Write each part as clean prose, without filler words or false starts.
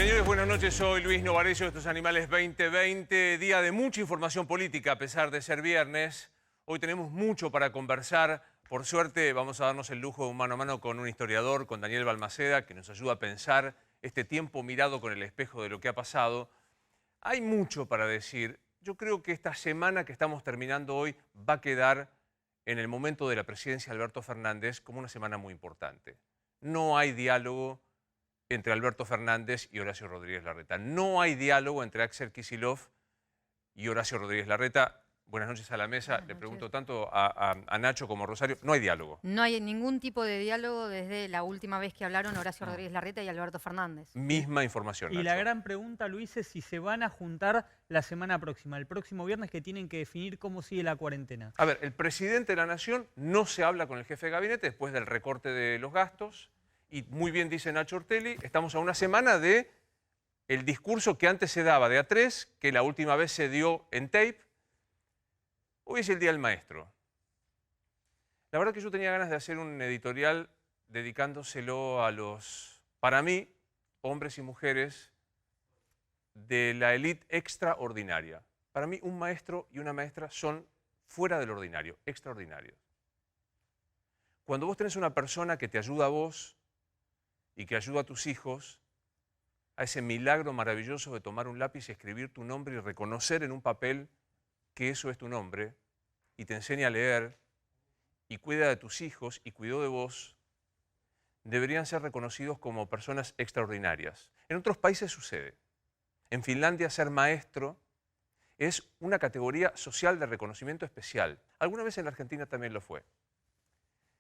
Señores, buenas noches. Soy Luis Novarecio, estos Animales 2020, día de mucha información política a pesar de ser viernes. Hoy tenemos mucho para conversar. Por suerte vamos a darnos el lujo de un mano a mano con un historiador, con Daniel Balmaceda, que nos ayuda a pensar este tiempo mirado con el espejo de lo que ha pasado. Hay mucho para decir. Yo creo que esta semana que estamos terminando hoy va a quedar en el momento de la presidencia de Alberto Fernández como una semana muy importante. No hay diálogo entre Alberto Fernández y Horacio Rodríguez Larreta. No hay diálogo entre Axel Kicillof y Horacio Rodríguez Larreta. Buenas noches a la mesa. Le pregunto tanto a Nacho como a Rosario. No hay diálogo. No hay ningún tipo de diálogo desde la última vez que hablaron Horacio Rodríguez Larreta y Alberto Fernández. Misma información, Nacho. Y la gran pregunta, Luis, es si se van a juntar la semana próxima, el próximo viernes, que tienen que definir cómo sigue la cuarentena. A ver, el presidente de la Nación no se habla con el jefe de gabinete después del recorte de los gastos. Y muy bien dice Nacho Ortelli, estamos a una semana de el discurso que antes se daba de A3, que la última vez se dio en tape. Hoy es el Día del Maestro. La verdad que yo tenía ganas de hacer un editorial dedicándoselo a los, para mí, hombres y mujeres de la élite extraordinaria. Para mí, un maestro y una maestra son fuera del ordinario, extraordinarios. Cuando vos tenés una persona que te ayuda a vos y que ayuda a tus hijos, a ese milagro maravilloso de tomar un lápiz y escribir tu nombre y reconocer en un papel que eso es tu nombre, y te enseña a leer, y cuida de tus hijos y cuidó de vos, deberían ser reconocidos como personas extraordinarias. En otros países sucede. En Finlandia ser maestro es una categoría social de reconocimiento especial. Alguna vez en la Argentina también lo fue.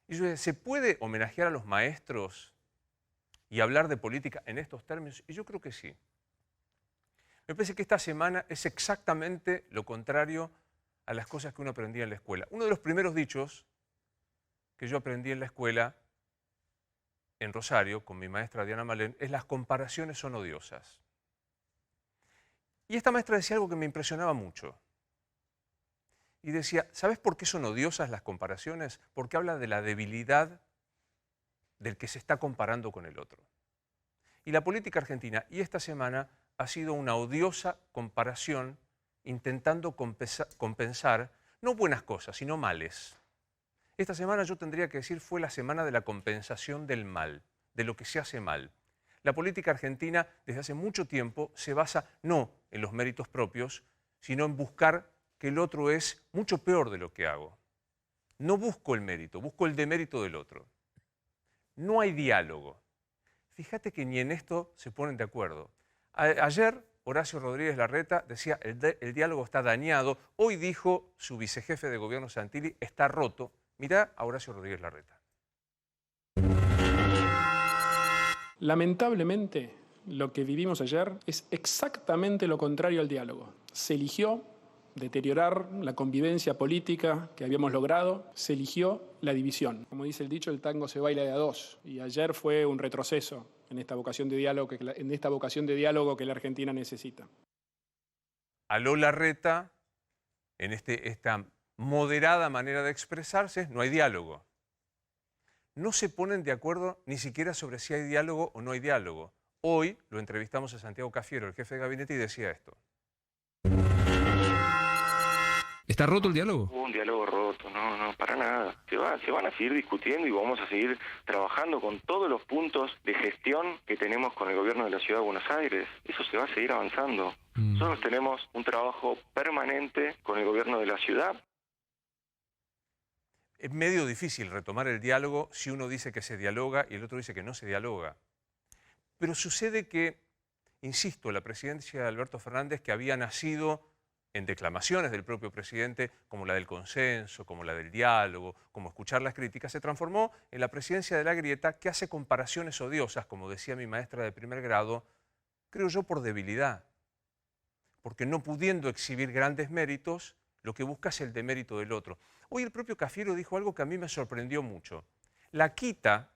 Y yo decía, ¿se puede homenajear a los maestros y hablar de política en estos términos? Y yo creo que sí. Me parece que esta semana es exactamente lo contrario a las cosas que uno aprendía en la escuela. Uno de los primeros dichos que yo aprendí en la escuela, en Rosario, con mi maestra Diana Malén, es: las comparaciones son odiosas. Y esta maestra decía algo que me impresionaba mucho. Y decía, ¿sabes por qué son odiosas las comparaciones? Porque habla de la debilidad del que se está comparando con el otro. Y la política argentina, y esta semana, ha sido una odiosa comparación intentando compensar, no buenas cosas, sino males. Esta semana yo tendría que decir fue la semana de la compensación del mal, de lo que se hace mal. La política argentina desde hace mucho tiempo se basa no en los méritos propios, sino en buscar que el otro es mucho peor de lo que hago. No busco el mérito, busco el demérito del otro. No hay diálogo. Fíjate que ni en esto se ponen de acuerdo. Ayer Horacio Rodríguez Larreta decía el diálogo está dañado. Hoy dijo su vicejefe de gobierno Santilli está roto. Mirá a Horacio Rodríguez Larreta. Lamentablemente, lo que vivimos ayer es exactamente lo contrario al diálogo. Se eligió deteriorar la convivencia política que habíamos logrado, se eligió la división. Como dice el dicho, el tango se baila de a dos, y ayer fue un retroceso en esta vocación de diálogo que la Argentina necesita. Aló Larreta, en esta moderada manera de expresarse, no hay diálogo. No se ponen de acuerdo ni siquiera sobre si hay diálogo o no hay diálogo. Hoy lo entrevistamos a Santiago Cafiero, el jefe de gabinete, y decía esto. ¿Está roto el diálogo? Un diálogo roto, no, para nada. Se van a seguir discutiendo y vamos a seguir trabajando con todos los puntos de gestión que tenemos con el gobierno de la Ciudad de Buenos Aires. Eso se va a seguir avanzando. Nosotros tenemos un trabajo permanente con el gobierno de la ciudad. Es medio difícil retomar el diálogo si uno dice que se dialoga y el otro dice que no se dialoga. Pero sucede que, insisto, la presidencia de Alberto Fernández, que había nacido en declamaciones del propio presidente, como la del consenso, como la del diálogo, como escuchar las críticas, se transformó en la presidencia de la grieta, que hace comparaciones odiosas, como decía mi maestra de primer grado, creo yo por debilidad. Porque no pudiendo exhibir grandes méritos, lo que busca es el demérito del otro. Hoy el propio Cafiero dijo algo que a mí me sorprendió mucho. La quita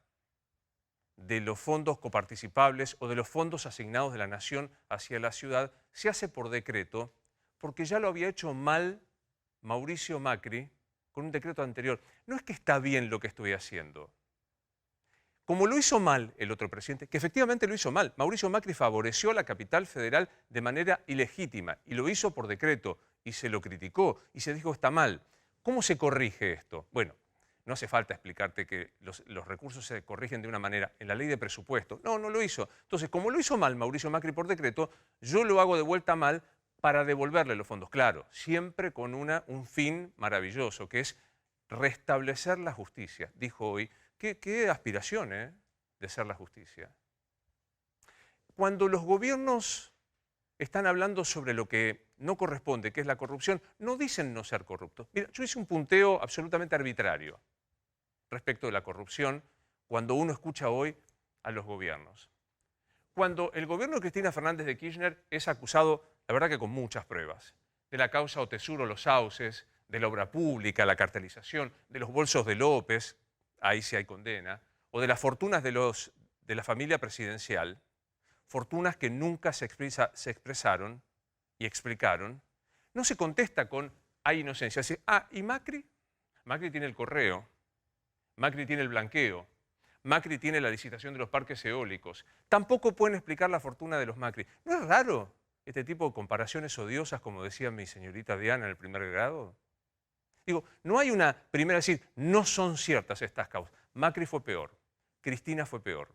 de los fondos coparticipables o de los fondos asignados de la Nación hacia la ciudad se hace por decreto, porque ya lo había hecho mal Mauricio Macri con un decreto anterior. No es que está bien lo que estoy haciendo. Como lo hizo mal el otro presidente, que efectivamente lo hizo mal, Mauricio Macri favoreció a la capital federal de manera ilegítima y lo hizo por decreto y se lo criticó y se dijo está mal. ¿Cómo se corrige esto? Bueno, no hace falta explicarte que los recursos se corrigen de una manera en la ley de presupuesto. No, no lo hizo. Entonces, como lo hizo mal Mauricio Macri por decreto, yo lo hago de vuelta mal para devolverle los fondos. Claro, siempre con un fin maravilloso, que es restablecer la justicia, dijo hoy. Qué aspiración, de ser la justicia. Cuando los gobiernos están hablando sobre lo que no corresponde, que es la corrupción, no dicen no ser corruptos. Mira, yo hice un punteo absolutamente arbitrario respecto de la corrupción cuando uno escucha hoy a los gobiernos. Cuando el gobierno de Cristina Fernández de Kirchner es acusado, la verdad que con muchas pruebas, de la causa Otesuro, los sauces, de la obra pública, la cartelización, de los bolsos de López, ahí sí hay condena, o de las fortunas de la familia presidencial, fortunas que nunca se expresaron y explicaron, no se contesta con hay inocencia. Así, ¿y Macri? Macri tiene el correo, Macri tiene el blanqueo, Macri tiene la licitación de los parques eólicos. Tampoco pueden explicar la fortuna de los Macri. ¿No es raro este tipo de comparaciones odiosas, como decía mi señorita Diana en el primer grado? Digo, no hay una primera decir, no son ciertas estas causas. Macri fue peor, Cristina fue peor.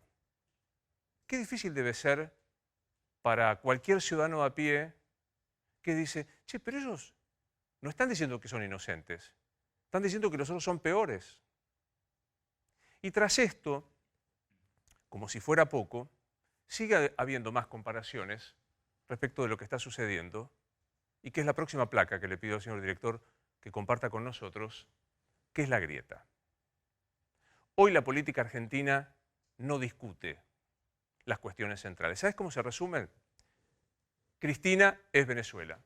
Qué difícil debe ser para cualquier ciudadano a pie que dice, che, pero ellos no están diciendo que son inocentes, están diciendo que los otros son peores. Y tras esto, como si fuera poco, sigue habiendo más comparaciones respecto de lo que está sucediendo y que es la próxima placa que le pido al señor director que comparta con nosotros, que es la grieta. Hoy la política argentina no discute las cuestiones centrales. ¿Sabes cómo se resumen? Cristina es Venezuela,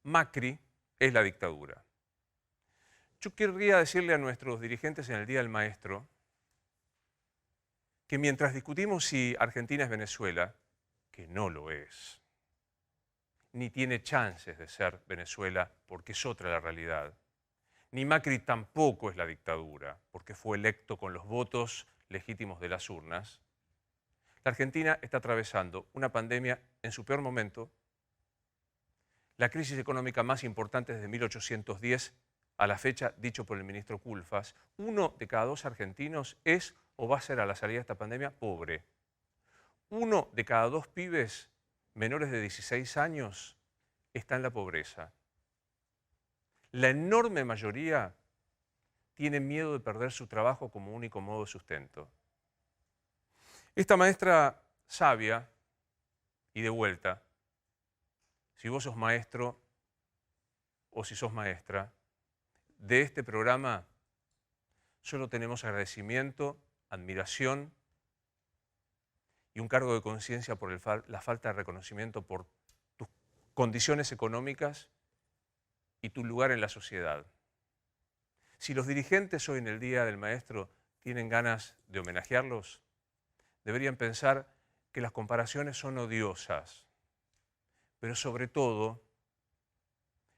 Macri es la dictadura. Yo querría decirle a nuestros dirigentes en el Día del Maestro que mientras discutimos si Argentina es Venezuela, que no lo es, ni tiene chances de ser Venezuela porque es otra la realidad. Ni Macri tampoco es la dictadura porque fue electo con los votos legítimos de las urnas. La Argentina está atravesando una pandemia en su peor momento, la crisis económica más importante desde 1810 a la fecha, dicho por el ministro Culfas. 1 de cada 2 argentinos es o va a ser a la salida de esta pandemia pobre. 1 de cada 2 pibes menores de 16 años está en la pobreza. La enorme mayoría tiene miedo de perder su trabajo como único modo de sustento. Esta maestra sabia, y de vuelta, si vos sos maestro o si sos maestra, de este programa solo tenemos agradecimiento, admiración y un cargo de conciencia por la falta de reconocimiento por tus condiciones económicas y tu lugar en la sociedad. Si los dirigentes hoy en el Día del Maestro tienen ganas de homenajearlos, deberían pensar que las comparaciones son odiosas, pero sobre todo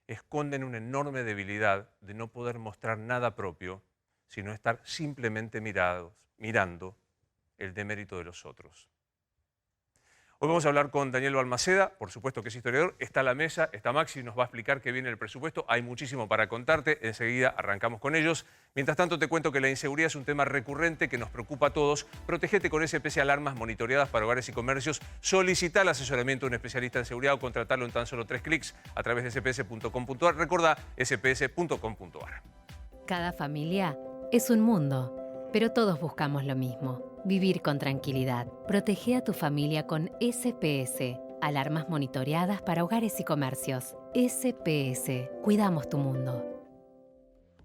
esconden una enorme debilidad de no poder mostrar nada propio, sino estar simplemente mirando el demérito de los otros. Hoy vamos a hablar con Daniel Balmaceda, por supuesto que es historiador, está a la mesa, está Maxi, nos va a explicar qué viene el presupuesto, hay muchísimo para contarte, enseguida arrancamos con ellos. Mientras tanto te cuento que la inseguridad es un tema recurrente que nos preocupa a todos. Protégete con SPS Alarmas monitoreadas para hogares y comercios, solicita el asesoramiento de un especialista en seguridad o contratarlo en tan solo 3 clics a través de sps.com.ar. Recordá, sps.com.ar. Cada familia es un mundo, pero todos buscamos lo mismo. Vivir con tranquilidad. Protege a tu familia con SPS. Alarmas monitoreadas para hogares y comercios. SPS. Cuidamos tu mundo.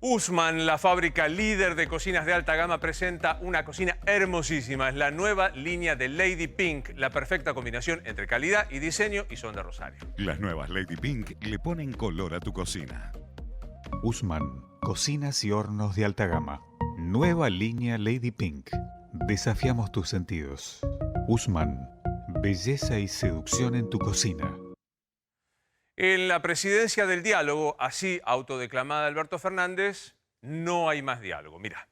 Usman, la fábrica líder de cocinas de alta gama, presenta una cocina hermosísima. Es la nueva línea de Lady Pink, la perfecta combinación entre calidad y diseño, y son de Rosario. Las nuevas Lady Pink le ponen color a tu cocina. Usman, cocinas y hornos de alta gama. Nueva línea Lady Pink. Desafiamos tus sentidos. Usman, belleza y seducción en tu cocina. En la presidencia del diálogo, así autodeclamada Alberto Fernández, no hay más diálogo. Mirá.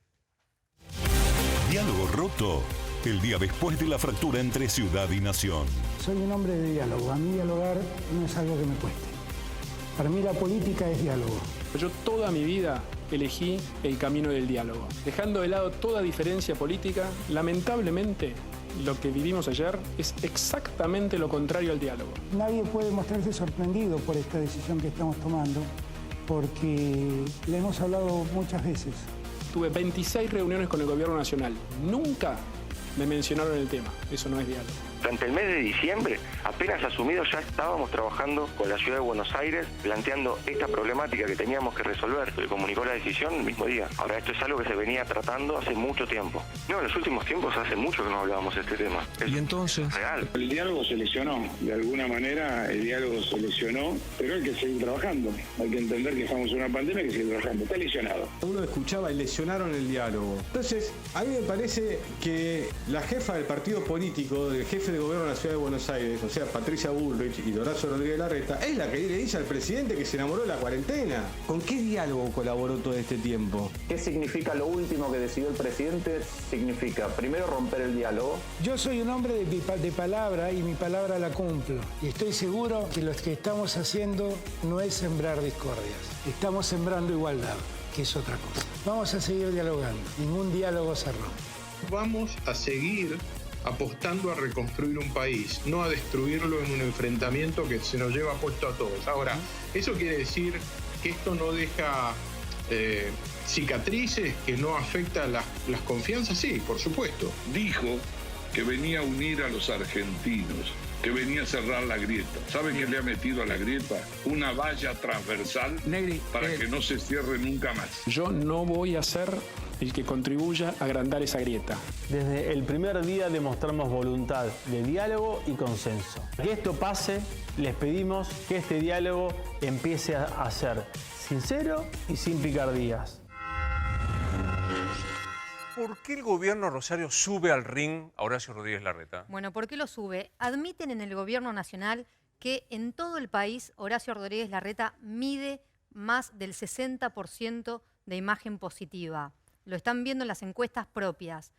Diálogo roto, el día después de la fractura entre ciudad y nación. Soy un hombre de diálogo. A mí dialogar no es algo que me cueste. Para mí la política es diálogo. Yo toda mi vida elegí el camino del diálogo. Dejando de lado toda diferencia política, lamentablemente lo que vivimos ayer es exactamente lo contrario al diálogo. Nadie puede mostrarse sorprendido por esta decisión que estamos tomando, porque le hemos hablado muchas veces. Tuve 26 reuniones con el gobierno nacional. Nunca me mencionaron el tema. Eso no es diálogo. Durante el mes de diciembre, apenas asumido, ya estábamos trabajando con la ciudad de Buenos Aires, planteando esta problemática que teníamos que resolver. Se comunicó la decisión el mismo día. Ahora, esto es algo que se venía tratando hace mucho tiempo. No, en los últimos tiempos hace mucho que no hablábamos de este tema. ¿Y entonces? Real. El diálogo se lesionó. De alguna manera, el diálogo se lesionó, pero hay que seguir trabajando. Hay que entender que estamos en una pandemia y que seguir trabajando. Está lesionado. Uno escuchaba y lesionaron el diálogo. Entonces, a mí me parece que la jefa del partido político, del jefe de gobierno de la ciudad de Buenos Aires, o sea, Patricia Bullrich y Horacio Rodríguez Larreta, es la que le dice al presidente que se enamoró de la cuarentena. ¿Con qué diálogo colaboró todo este tiempo? ¿Qué significa lo último que decidió el presidente? Significa, primero, romper el diálogo. Yo soy un hombre de palabra y mi palabra la cumplo. Y estoy seguro que lo que estamos haciendo no es sembrar discordias. Estamos sembrando igualdad, que es otra cosa. Vamos a seguir dialogando. Ningún diálogo se rompe. Vamos a seguir apostando a reconstruir un país, no a destruirlo en un enfrentamiento que se nos lleva puesto a todos. Ahora, ¿eso quiere decir que esto no deja cicatrices, que no afecta las confianzas? Sí, por supuesto. Dijo que venía a unir a los argentinos, que venía a cerrar la grieta. ¿Saben qué le ha metido a la grieta? Una valla transversal para que no se cierre nunca más. Yo no voy a ser el que contribuya a agrandar esa grieta. Desde el primer día demostramos voluntad de diálogo y consenso. Que esto pase, les pedimos que este diálogo empiece a ser sincero y sin picardías. ¿Por qué el gobierno, Rosario, sube al ring a Horacio Rodríguez Larreta? Bueno, ¿por qué lo sube? Admiten en el gobierno nacional que en todo el país Horacio Rodríguez Larreta mide más del 60% de imagen positiva. Lo están viendo en las encuestas propias.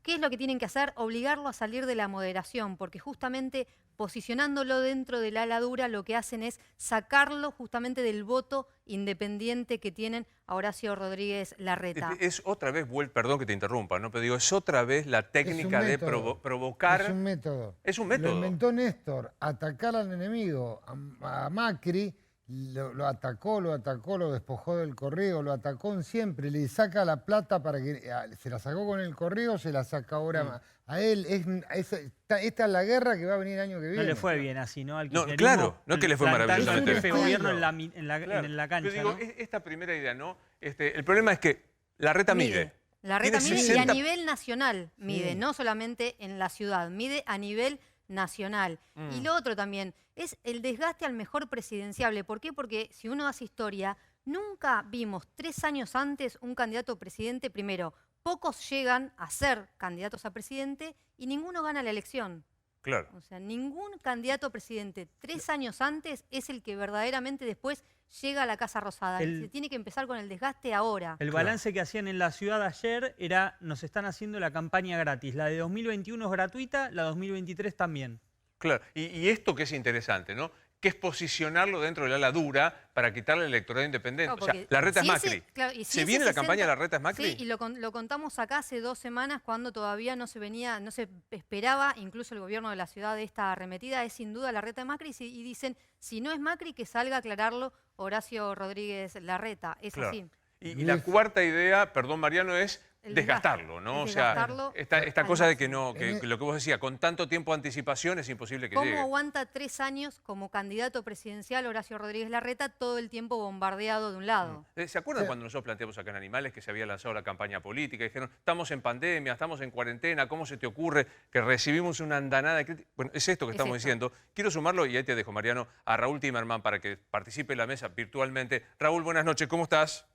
¿Qué es lo que tienen que hacer? Obligarlo a salir de la moderación, porque justamente posicionándolo dentro del ala dura lo que hacen es sacarlo justamente del voto independiente que tienen a Horacio Rodríguez Larreta. Es otra vez, perdón que te interrumpa, ¿no? Pero digo, es otra vez la técnica de provocar. Es un método. Es un método. Lo inventó Néstor, atacar al enemigo. A Macri lo atacó, lo despojó del correo, lo atacó siempre, le saca la plata para que se la sacó con el correo, se la saca ahora a él. Esta es la guerra que va a venir el año que viene. No le fue bien así, ¿no? Al No, claro, no es que le fue maravillosamente. El jefe de gobierno en la cancha, pero digo, ¿no? esta primera idea, ¿no? El problema es que Larreta mide. Larreta mide y a nivel nacional mide, no solamente en la ciudad, mide a nivel nacional. Y lo otro también es el desgaste al mejor presidenciable. ¿Por qué? Porque si uno hace historia, nunca vimos 3 años antes un candidato a presidente. Primero, pocos llegan a ser candidatos a presidente y ninguno gana la elección. Claro. O sea, ningún candidato a presidente 3 años antes es el que verdaderamente después llega a la Casa Rosada. Se tiene que empezar con el desgaste ahora. El balance que hacían en la ciudad ayer era, nos están haciendo la campaña gratis. La de 2021 es gratuita, la 2023 también. Claro, y esto que es interesante, ¿no? Que es posicionarlo dentro del ala dura para quitarle el electorado independiente. No, o sea, Larreta es Macri. ¿Se viene la campaña de Larreta es Macri? Sí, y lo contamos acá hace 2 semanas cuando todavía no se esperaba, incluso el gobierno de la ciudad, de esta arremetida. Es sin duda Larreta es Macri y dicen, si no es Macri, que salga a aclararlo Horacio Rodríguez Larreta. Es así. Y la cuarta idea, perdón Mariano, es desgastarlo, ¿no? O sea, esta cosa de que no, que lo que vos decías, con tanto tiempo de anticipación es imposible que llegue. ¿Cómo aguanta 3 años como candidato presidencial Horacio Rodríguez Larreta todo el tiempo bombardeado de un lado? ¿Se acuerdan cuando nosotros planteamos acá en Animales que se había lanzado la campaña política? Y dijeron, estamos en pandemia, estamos en cuarentena, ¿cómo se te ocurre que recibimos una andanada de crítica? Bueno, es esto que estamos diciendo. Quiero sumarlo, y ahí te dejo, Mariano, a Raúl Timerman para que participe en la mesa virtualmente. Raúl, buenas noches, ¿cómo estás?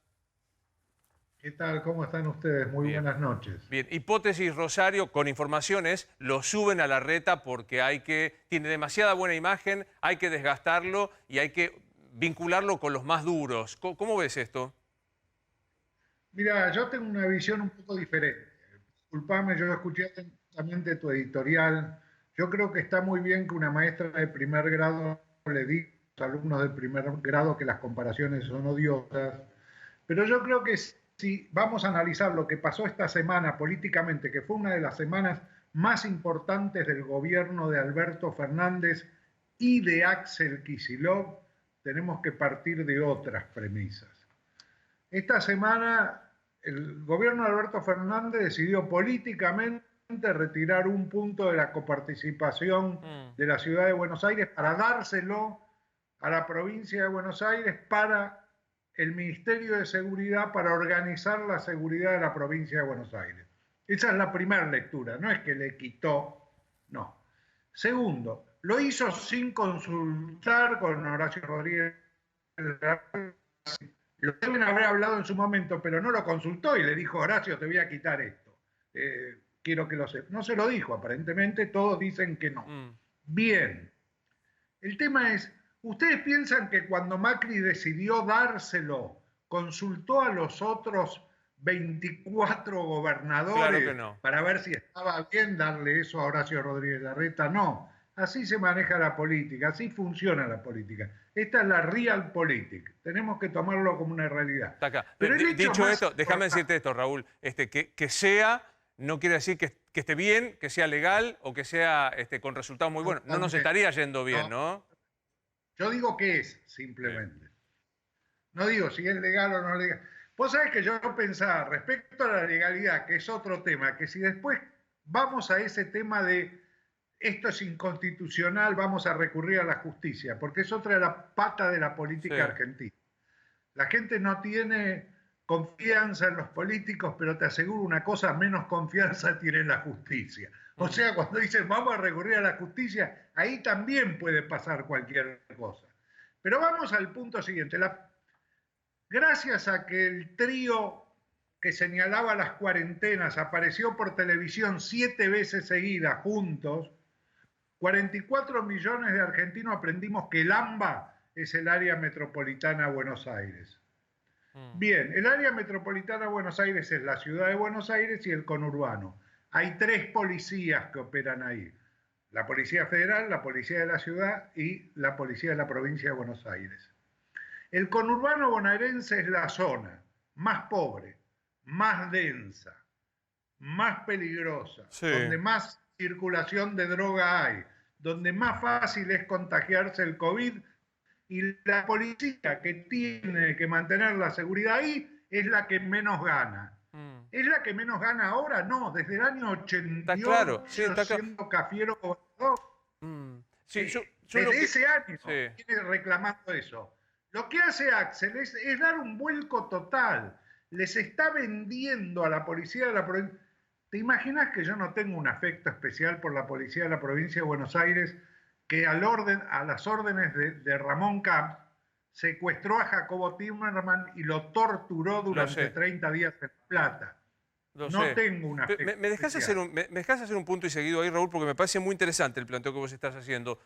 ¿Qué tal? ¿Cómo están ustedes? Muy buenas noches. Bien, hipótesis Rosario, con informaciones, lo suben a Larreta porque tiene demasiada buena imagen, hay que desgastarlo y hay que vincularlo con los más duros. ¿Cómo ves esto? Mira, yo tengo una visión un poco diferente. disculpame, yo escuché atentamente tu editorial. Yo creo que está muy bien que una maestra de primer grado le diga a los alumnos de primer grado que las comparaciones son odiosas, pero yo creo que si vamos a analizar lo que pasó esta semana políticamente, que fue una de las semanas más importantes del gobierno de Alberto Fernández y de Axel Kicillof, tenemos que partir de otras premisas. Esta semana el gobierno de Alberto Fernández decidió políticamente retirar un punto de la coparticipación de la ciudad de Buenos Aires para dárselo a la provincia de Buenos Aires para el Ministerio de Seguridad, para organizar la seguridad de la provincia de Buenos Aires. Esa es la primera lectura, no es que le quitó, no. Segundo, lo hizo sin consultar con Horacio Rodríguez. Lo deben haber hablado en su momento, pero no lo consultó y le dijo, Horacio, te voy a quitar esto. Quiero que lo sepas. No se lo dijo, aparentemente todos dicen que no. Bien. El tema es, ¿ustedes piensan que cuando Macri decidió dárselo, consultó a los otros 24 gobernadores para ver si estaba bien darle eso a Horacio Rodríguez Larreta? No. Así se maneja la política, así funciona la política. Esta es la realpolitik. Tenemos que tomarlo como una realidad. Está acá. Pero dicho esto, déjame decirte esto, Raúl, que sea no quiere decir que esté bien, que sea legal o que sea con resultados muy buenos. No nos estaría yendo bien, ¿no? Yo digo que es, simplemente. No digo si es legal o no legal. Vos sabés que yo pensaba, respecto a la legalidad, que es otro tema, que si después vamos a ese tema de esto es inconstitucional, vamos a recurrir a la justicia, porque es otra de las patas de la política argentina. La gente no tiene confianza en los políticos, pero te aseguro una cosa, menos confianza tiene en la justicia. O sea, cuando dicen vamos a recurrir a la justicia, ahí también puede pasar cualquier cosa. Pero vamos al punto siguiente. Gracias a que el trío que señalaba las cuarentenas apareció por televisión 7 veces seguidas juntos, 44 millones de argentinos aprendimos que el AMBA es el área metropolitana de Buenos Aires. Bien, el área metropolitana de Buenos Aires es la ciudad de Buenos Aires y el conurbano. Hay 3 policías que operan ahí. La Policía Federal, la Policía de la Ciudad y la Policía de la Provincia de Buenos Aires. El conurbano bonaerense es la zona más pobre, más densa, más peligrosa, donde más circulación de droga hay, donde más fácil es contagiarse el COVID, y la policía que tiene que mantener la seguridad ahí es la que menos gana. ¿Es la que menos gana ahora? No, desde el año 88 siendo Cafiero gobernador. Desde ese año viene reclamando eso. Lo que hace Axel es dar un vuelco total. Les está vendiendo a la policía de la provincia. ¿Te imaginas que yo no tengo un afecto especial por la policía de la provincia de Buenos Aires, que a las órdenes de Ramón Camp secuestró a Jacobo Timerman y lo torturó durante 30 días en La Plata? No tengo un afecto ¿Me dejás hacer un punto y seguido ahí, Raúl? Porque me parece muy interesante el planteo que vos estás haciendo.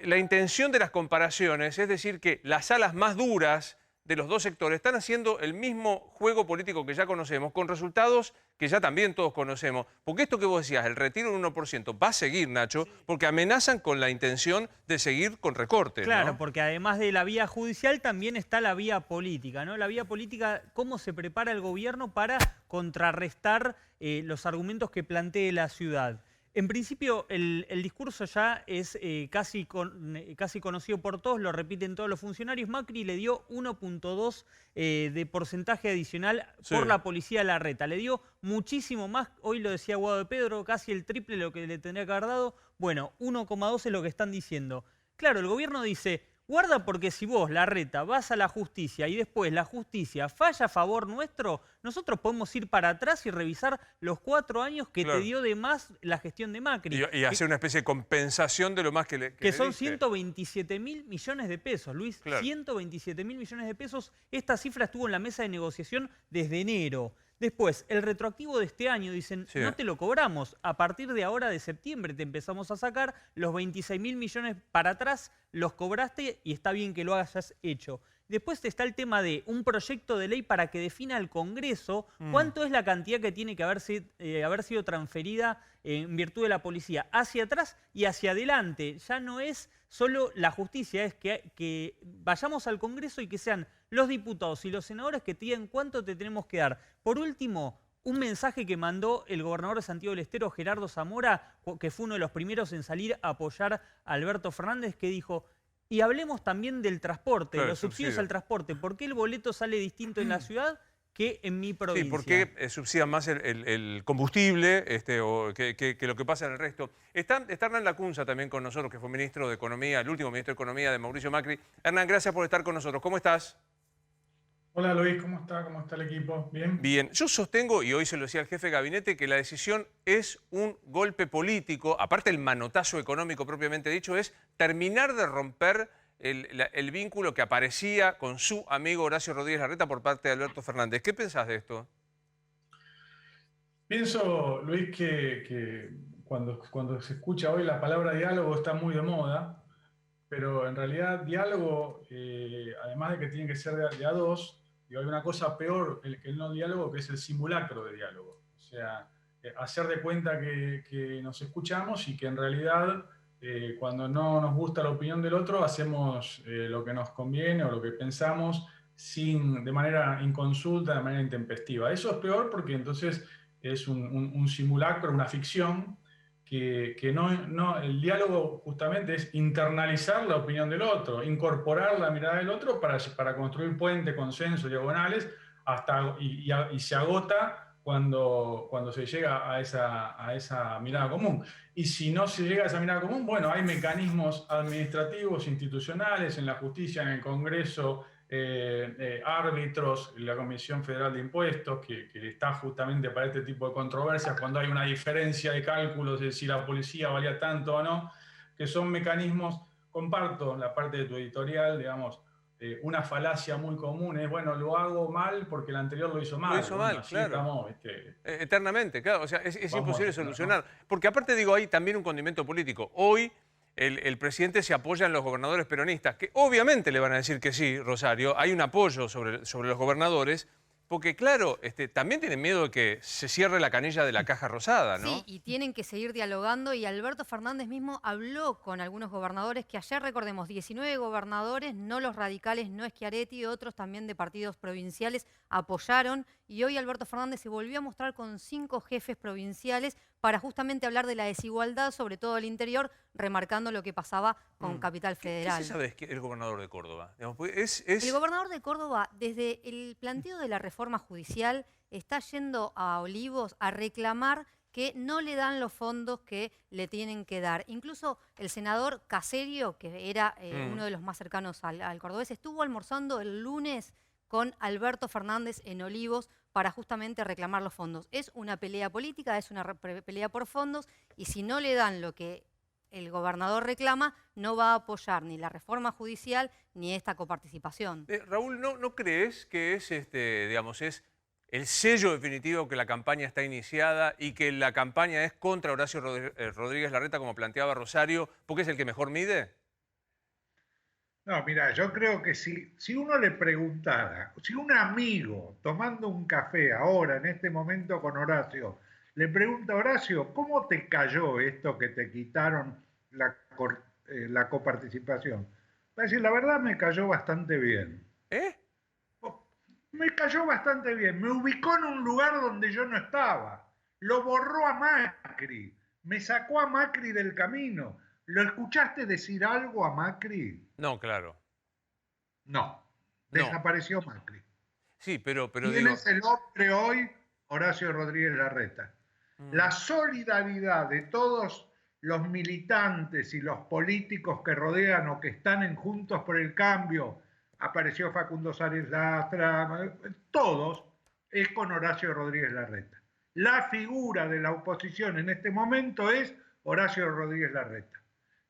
La intención de las comparaciones es decir que las alas más duras de los dos sectores están haciendo el mismo juego político que ya conocemos, con resultados que ya también todos conocemos. Porque esto que vos decías, el retiro del 1%, va a seguir, Nacho, porque amenazan con la intención de seguir con recortes. Claro, porque además de la vía judicial también está la vía política, ¿no? La vía política, cómo se prepara el gobierno para contrarrestar los argumentos que plantee la ciudad. En principio, el discurso ya es casi conocido por todos, lo repiten todos los funcionarios. Macri le dio 1.2 de porcentaje adicional por la policía Larreta. Le dio muchísimo más, hoy lo decía Guado de Pedro, casi el triple de lo que le tendría que haber dado. Bueno, 1,2 es lo que están diciendo. Claro, el gobierno dice, guarda porque si vos, Larreta, vas a la justicia y después la justicia falla a favor nuestro, nosotros podemos ir para atrás y revisar los 4 años que te dio de más la gestión de Macri. Y hacer una especie de compensación de lo más que le Que son 127.000 millones de pesos, Luis. 127.000 millones de pesos. Esta cifra estuvo en la mesa de negociación desde enero. Después, el retroactivo de este año, dicen, no te lo cobramos. A partir de ahora, de septiembre, te empezamos a sacar los 26.000 millones para atrás, los cobraste y está bien que lo hayas hecho. Después está el tema de un proyecto de ley para que defina el Congreso cuánto es la cantidad que tiene que haber sido transferida en virtud de la policía hacia atrás y hacia adelante. Ya no es solo la justicia, es que vayamos al Congreso y que sean los diputados y los senadores que te digan cuánto te tenemos que dar. Por último, un mensaje que mandó el gobernador de Santiago del Estero, Gerardo Zamora, que fue uno de los primeros en salir a apoyar a Alberto Fernández, que dijo: y hablemos también del transporte, claro, los subsidios al transporte. ¿Por qué el boleto sale distinto en la ciudad que en mi provincia? Sí, ¿por qué subsidian más el combustible o que lo que pasa en el resto? Está Hernán Lacunza también con nosotros, que fue ministro de Economía, el último ministro de Economía de Mauricio Macri. Hernán, gracias por estar con nosotros. ¿Cómo estás? Hola Luis, ¿cómo está? ¿Cómo está el equipo? ¿Bien? Bien. Yo sostengo, y hoy se lo decía el jefe de gabinete, que la decisión es un golpe político, aparte el manotazo económico propiamente dicho, es terminar de romper el vínculo que aparecía con su amigo Horacio Rodríguez Larreta por parte de Alberto Fernández. ¿Qué pensás de esto? Pienso, Luis, que cuando se escucha hoy la palabra diálogo está muy de moda, pero en realidad diálogo, además de que tiene que ser de a dos, y hay una cosa peor que el no diálogo, que es el simulacro de diálogo. O sea, hacer de cuenta que nos escuchamos y que en realidad cuando no nos gusta la opinión del otro hacemos lo que nos conviene o lo que pensamos de manera inconsulta, de manera intempestiva. Eso es peor porque entonces es un simulacro, una ficción, que el diálogo justamente es internalizar la opinión del otro, incorporar la mirada del otro para construir puentes, consensos, diagonales, y se agota cuando se llega a esa mirada común. Y si no se llega a esa mirada común, bueno, hay mecanismos administrativos, institucionales, en la justicia, en el Congreso, árbitros, la Comisión Federal de Impuestos, que está justamente para este tipo de controversias, cuando hay una diferencia de cálculos de si la policía valía tanto o no, que son mecanismos. Comparto la parte de tu editorial, digamos, una falacia muy común es, bueno, lo hago mal porque el anterior lo hizo mal. Lo hizo mal, claro. Estamos, eternamente, claro. O sea, es imposible solucionar. Porque aparte, digo, hay también un condimento político. Hoy el presidente se apoya en los gobernadores peronistas, que obviamente le van a decir que sí, Rosario. Hay un apoyo sobre los gobernadores, porque claro, también tienen miedo de que se cierre la canilla de la Caja Rosada, ¿no? Sí, y tienen que seguir dialogando, y Alberto Fernández mismo habló con algunos gobernadores, que ayer, recordemos, 19 gobernadores, no los radicales, no Schiaretti, otros también de partidos provinciales, apoyaron, y hoy Alberto Fernández se volvió a mostrar con 5 jefes provinciales para justamente hablar de la desigualdad, sobre todo al interior, remarcando lo que pasaba con Capital Federal. ¿Qué se sabe el gobernador de Córdoba? El gobernador de Córdoba, desde el planteo de la reforma judicial, está yendo a Olivos a reclamar que no le dan los fondos que le tienen que dar. Incluso el senador Caserio, que era uno de los más cercanos al cordobés, estuvo almorzando el lunes con Alberto Fernández en Olivos para justamente reclamar los fondos. Es una pelea política, es una pelea por fondos, y si no le dan lo que el gobernador reclama, no va a apoyar ni la reforma judicial ni esta coparticipación. Raúl, ¿no crees que es, digamos, es el sello definitivo que la campaña está iniciada y que la campaña es contra Horacio Rodríguez Larreta, como planteaba Rosario, porque es el que mejor mide? No, mira, yo creo que si uno le preguntara, si un amigo tomando un café ahora, en este momento con Horacio, le pregunta: Horacio, ¿cómo te cayó esto que te quitaron la coparticipación? Va a decir, la verdad me cayó bastante bien. Me cayó bastante bien, me ubicó en un lugar donde yo no estaba, lo borró a Macri, me sacó a Macri del camino. ¿Lo escuchaste decir algo a Macri? No, claro. No, desapareció Macri. Sí, pero ¿Quién es el hombre hoy? Horacio Rodríguez Larreta. La solidaridad de todos los militantes y los políticos que rodean o que están en Juntos por el Cambio, apareció Facundo Sárez Lastra, todos, es con Horacio Rodríguez Larreta. La figura de la oposición en este momento es Horacio Rodríguez Larreta.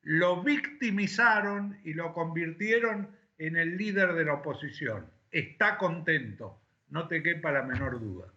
Lo victimizaron y lo convirtieron en el líder de la oposición. Está contento, no te quepa la menor duda.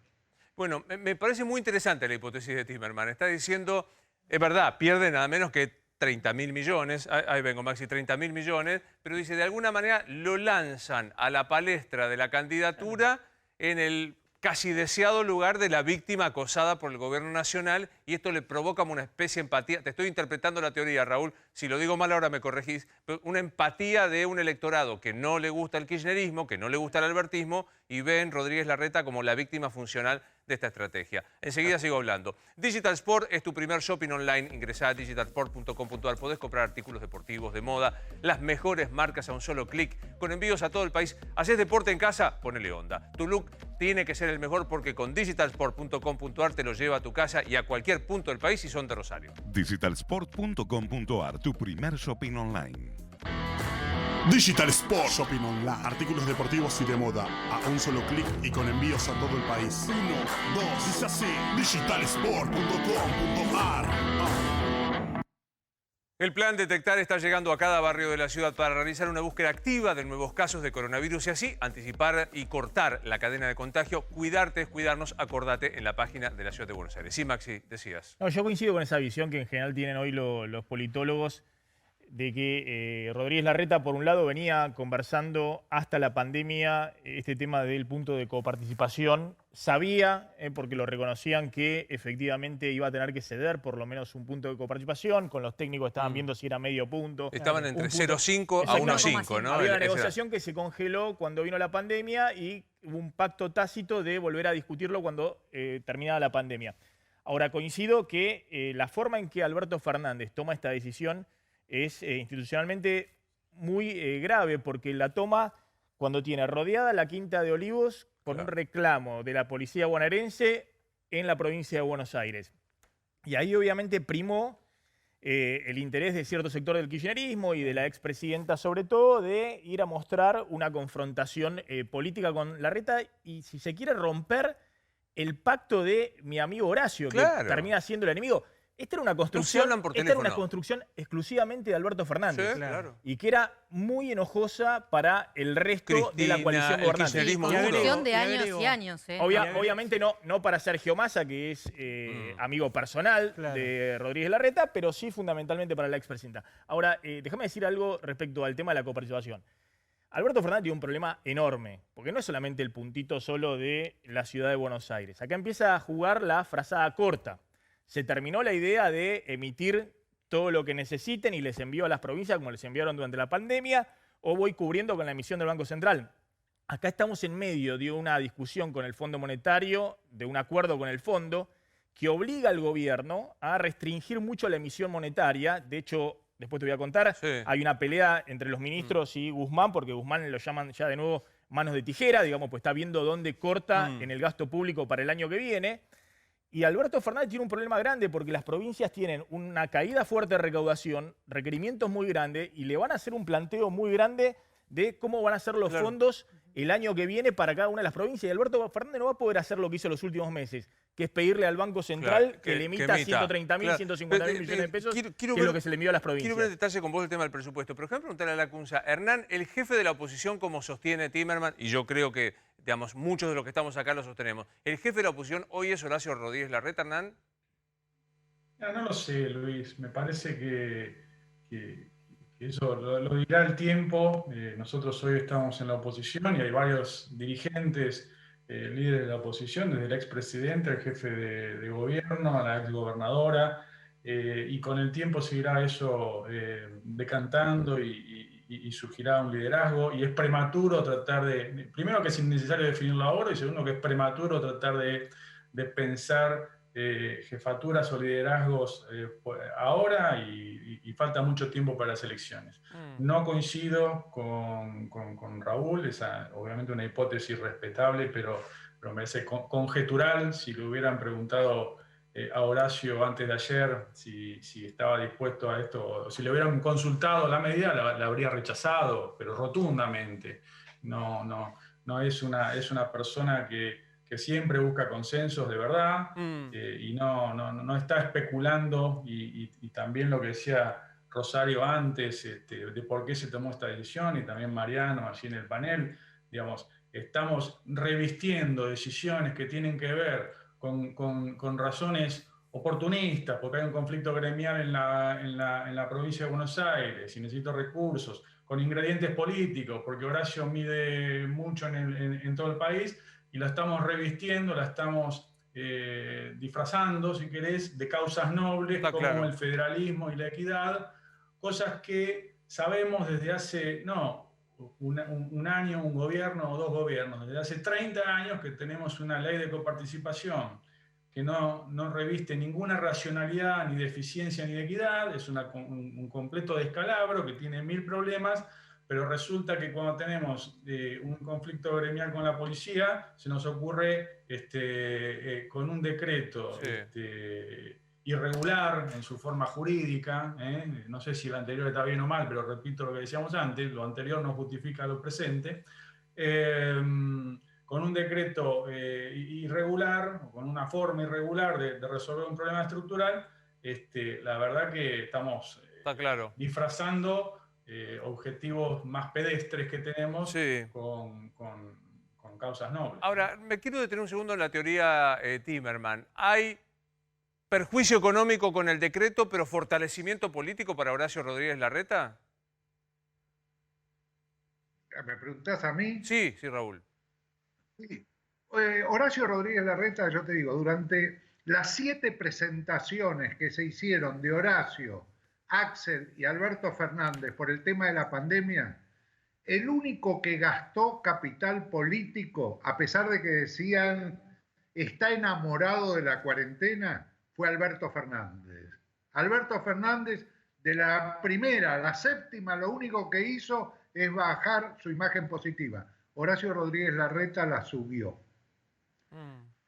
Bueno, me parece muy interesante la hipótesis de Timerman. Está diciendo, es verdad, pierde nada menos que 30.000 millones, ahí vengo Maxi, 30.000 millones, pero dice, de alguna manera lo lanzan a la palestra de la candidatura en el casi deseado lugar de la víctima acosada por el gobierno nacional, y esto le provoca una especie de empatía. Te estoy interpretando la teoría, Raúl, si lo digo mal ahora me corregís, pero una empatía de un electorado que no le gusta el kirchnerismo, que no le gusta el albertismo, y ve en Rodríguez Larreta como la víctima funcional de esta estrategia. Enseguida sigo hablando. Digital Sport es tu primer shopping online. Ingresá a digitalsport.com.ar. Podés comprar artículos deportivos, de moda, las mejores marcas a un solo clic, con envíos a todo el país. ¿Hacés deporte en casa? Ponele onda. Tu look tiene que ser el mejor porque con digitalsport.com.ar te lo lleva a tu casa y a cualquier punto del país si son de Rosario. Digitalsport.com.ar, tu primer shopping online. Digital Sport Shopping Online. Artículos deportivos y de moda a un solo clic y con envíos a todo el país. 1, 2, dice así. Digitalsport.com.ar. El plan Detectar está llegando a cada barrio de la ciudad para realizar una búsqueda activa de nuevos casos de coronavirus y así anticipar y cortar la cadena de contagio. Cuidarte es cuidarnos, acordate en la página de la Ciudad de Buenos Aires. Sí, Maxi, decías. No, yo coincido con esa visión que en general tienen hoy los politólogos de que Rodríguez Larreta, por un lado, venía conversando hasta la pandemia este tema del punto de coparticipación. Sabía, porque lo reconocían, que efectivamente iba a tener que ceder por lo menos un punto de coparticipación. Con los técnicos estaban viendo si era medio punto. Estaban entre 0,5 a 1,5, ¿no? Había una negociación que se congeló cuando vino la pandemia y hubo un pacto tácito de volver a discutirlo cuando terminaba la pandemia. Ahora, coincido que la forma en que Alberto Fernández toma esta decisión es institucionalmente muy grave, porque la toma cuando tiene rodeada la Quinta de Olivos por un reclamo de la policía bonaerense en la provincia de Buenos Aires. Y ahí obviamente primó el interés de cierto sector del kirchnerismo y de la expresidenta sobre todo de ir a mostrar una confrontación política con Larreta y, si se quiere, romper el pacto de mi amigo Horacio, que termina siendo el enemigo. Esta era una construcción, exclusivamente de Alberto Fernández. Sí, claro. Y que era muy enojosa para el resto de la coalición gobernante. Construcción de años y años. Obviamente no para Sergio Massa, que es amigo personal de Rodríguez Larreta, pero sí fundamentalmente para la expresidenta. Ahora, déjame decir algo respecto al tema de la coparticipación. Alberto Fernández tiene un problema enorme, porque no es solamente el puntito solo de la ciudad de Buenos Aires. Acá empieza a jugar la frazada corta. Se terminó la idea de emitir todo lo que necesiten y les envío a las provincias como les enviaron durante la pandemia, o voy cubriendo con la emisión del Banco Central. Acá estamos en medio de una discusión con el Fondo Monetario, de un acuerdo con el Fondo, que obliga al gobierno a restringir mucho la emisión monetaria. De hecho, después te voy a contar, hay una pelea entre los ministros y Guzmán, porque Guzmán lo llaman ya de nuevo manos de tijera, digamos, pues está viendo dónde corta en el gasto público para el año que viene. Y Alberto Fernández tiene un problema grande porque las provincias tienen una caída fuerte de recaudación, requerimientos muy grandes, y le van a hacer un planteo muy grande de cómo van a ser los fondos el año que viene para cada una de las provincias. Y Alberto Fernández no va a poder hacer lo que hizo los últimos meses, que es pedirle al Banco Central que le emita 130.000, 150.000 millones de pesos, que es lo que se le envió a las provincias. Quiero ver en detalle con vos el tema del presupuesto, pero déjame preguntarle a Lacunza. Hernán, el jefe de la oposición, como sostiene Timerman, y yo creo que, digamos, muchos de los que estamos acá lo sostenemos, ¿el jefe de la oposición hoy es Horacio Rodríguez Larreta, Hernán? No lo sé, Luis. Me parece que eso lo dirá el tiempo. Nosotros hoy estamos en la oposición y hay varios dirigentes, líderes de la oposición, desde el expresidente, el jefe de gobierno, a la exgobernadora, y con el tiempo seguirá eso decantando y surgirá un liderazgo. Y es prematuro tratar primero que es innecesario definirlo ahora, y segundo que es prematuro tratar de pensar jefaturas o liderazgos ahora, y falta mucho tiempo para las elecciones. No coincido con Raúl, es obviamente una hipótesis respetable, pero me parece conjetural. Si le hubieran preguntado a Horacio antes de ayer si estaba dispuesto a esto, o si le hubieran consultado la medida, la habría rechazado, pero rotundamente. No es una persona que siempre busca consensos de verdad, y no está especulando, y también lo que decía Rosario antes, de por qué se tomó esta decisión, y también Mariano allí en el panel, digamos, estamos revistiendo decisiones que tienen que ver con razones oportunistas, porque hay un conflicto gremial en la provincia de Buenos Aires y necesito recursos, con ingredientes políticos, porque Horacio mide mucho en todo el país y la estamos revistiendo, la estamos disfrazando, si querés, de causas nobles como el federalismo y la equidad, cosas que sabemos desde hace, un año, un gobierno o dos gobiernos, desde hace 30 años que tenemos una ley de coparticipación que no reviste ninguna racionalidad, ni de eficiencia, ni de equidad, es un completo descalabro que tiene 1000 problemas, pero resulta que cuando tenemos un conflicto gremial con la policía, se nos ocurre con un decreto irregular en su forma jurídica, no sé si el anterior está bien o mal, pero repito lo que decíamos antes, lo anterior no justifica lo presente, con un decreto irregular, o con una forma irregular de resolver un problema estructural, la verdad que estamos disfrazando objetivos más pedestres que tenemos con causas nobles. Ahora, me quiero detener un segundo en la teoría Timerman. ¿Hay perjuicio económico con el decreto, pero fortalecimiento político para Horacio Rodríguez Larreta? ¿Me preguntás a mí? Sí, Raúl. Sí. Horacio Rodríguez Larreta, yo te digo, durante las 7 presentaciones que se hicieron de Horacio, Axel y Alberto Fernández por el tema de la pandemia, el único que gastó capital político, a pesar de que decían está enamorado de la cuarentena, fue Alberto Fernández. Alberto Fernández, de la primera a la 7ª, lo único que hizo es bajar su imagen positiva. Horacio Rodríguez Larreta la subió.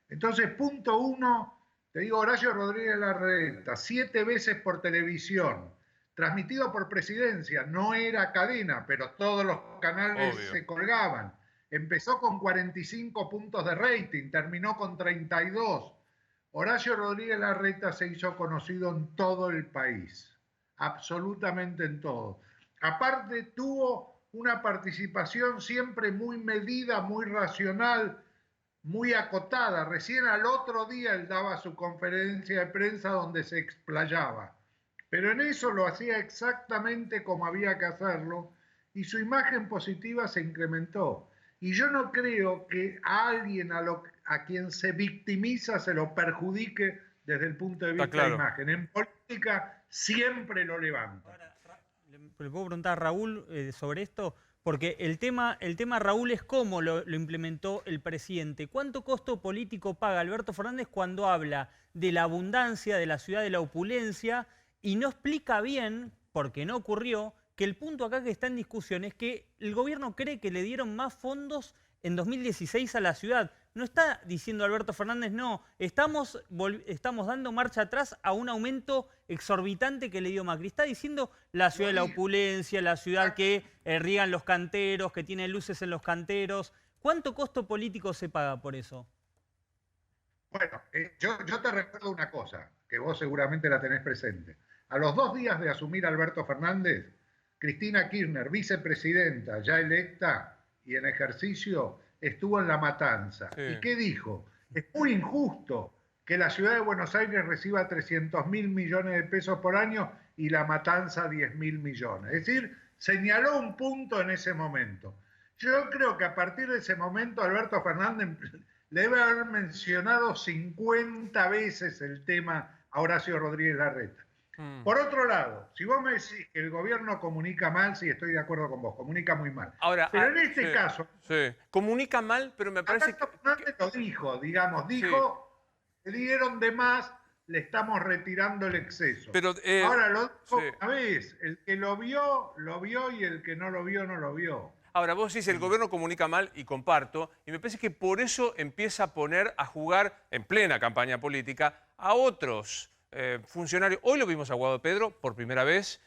Entonces, punto 1, te digo, Horacio Rodríguez Larreta, 7 veces por televisión, transmitido por Presidencia, no era cadena, pero todos los canales se colgaban. Empezó con 45 puntos de rating, terminó con 32. Horacio Rodríguez Larreta se hizo conocido en todo el país, absolutamente en todo. Aparte tuvo una participación siempre muy medida, muy racional, muy acotada. Recién al otro día él daba su conferencia de prensa donde se explayaba. Pero en eso lo hacía exactamente como había que hacerlo y su imagen positiva se incrementó. Y yo no creo que a alguien a quien se victimiza se lo perjudique desde el punto de vista de imagen. En política siempre lo levanta. ¿Le puedo preguntar a Raúl sobre esto? Porque el tema Raúl, es cómo lo implementó el presidente. ¿Cuánto costo político paga Alberto Fernández cuando habla de la abundancia, de la ciudad de la opulencia, y no explica bien, porque no ocurrió, que el punto acá que está en discusión es que el gobierno cree que le dieron más fondos en 2016 a la ciudad? No está diciendo Alberto Fernández, no, estamos dando marcha atrás a un aumento exorbitante que le dio Macri. Está diciendo la ciudad de la opulencia, la ciudad que riegan los canteros, que tiene luces en los canteros. ¿Cuánto costo político se paga por eso? Bueno, yo te recuerdo una cosa, que vos seguramente la tenés presente. A los 2 días de asumir Alberto Fernández, Cristina Kirchner, vicepresidenta, ya electa y en ejercicio, estuvo en La Matanza. ¿Y qué dijo? Es muy injusto que la ciudad de Buenos Aires reciba 300.000 millones de pesos por año y La Matanza 10.000 millones. Es decir, señaló un punto en ese momento. Yo creo que a partir de ese momento Alberto Fernández le debe haber mencionado 50 veces el tema a Horacio Rodríguez Larreta. Por otro lado, si vos me decís que el gobierno comunica mal, sí, estoy de acuerdo con vos, comunica muy mal. Ahora, pero en este caso... comunica mal, pero me parece que... Fernández lo dijo, digamos, dijo, le dieron de más, le estamos retirando el exceso. Pero, ahora lo dijo una vez, el que lo vio, y el que no lo vio, no lo vio. Ahora, vos decís, el gobierno comunica mal, y comparto, y me parece que por eso empieza a jugar, en plena campaña política, a otros funcionarios. Hoy lo vimos a Guado Pedro por primera vez,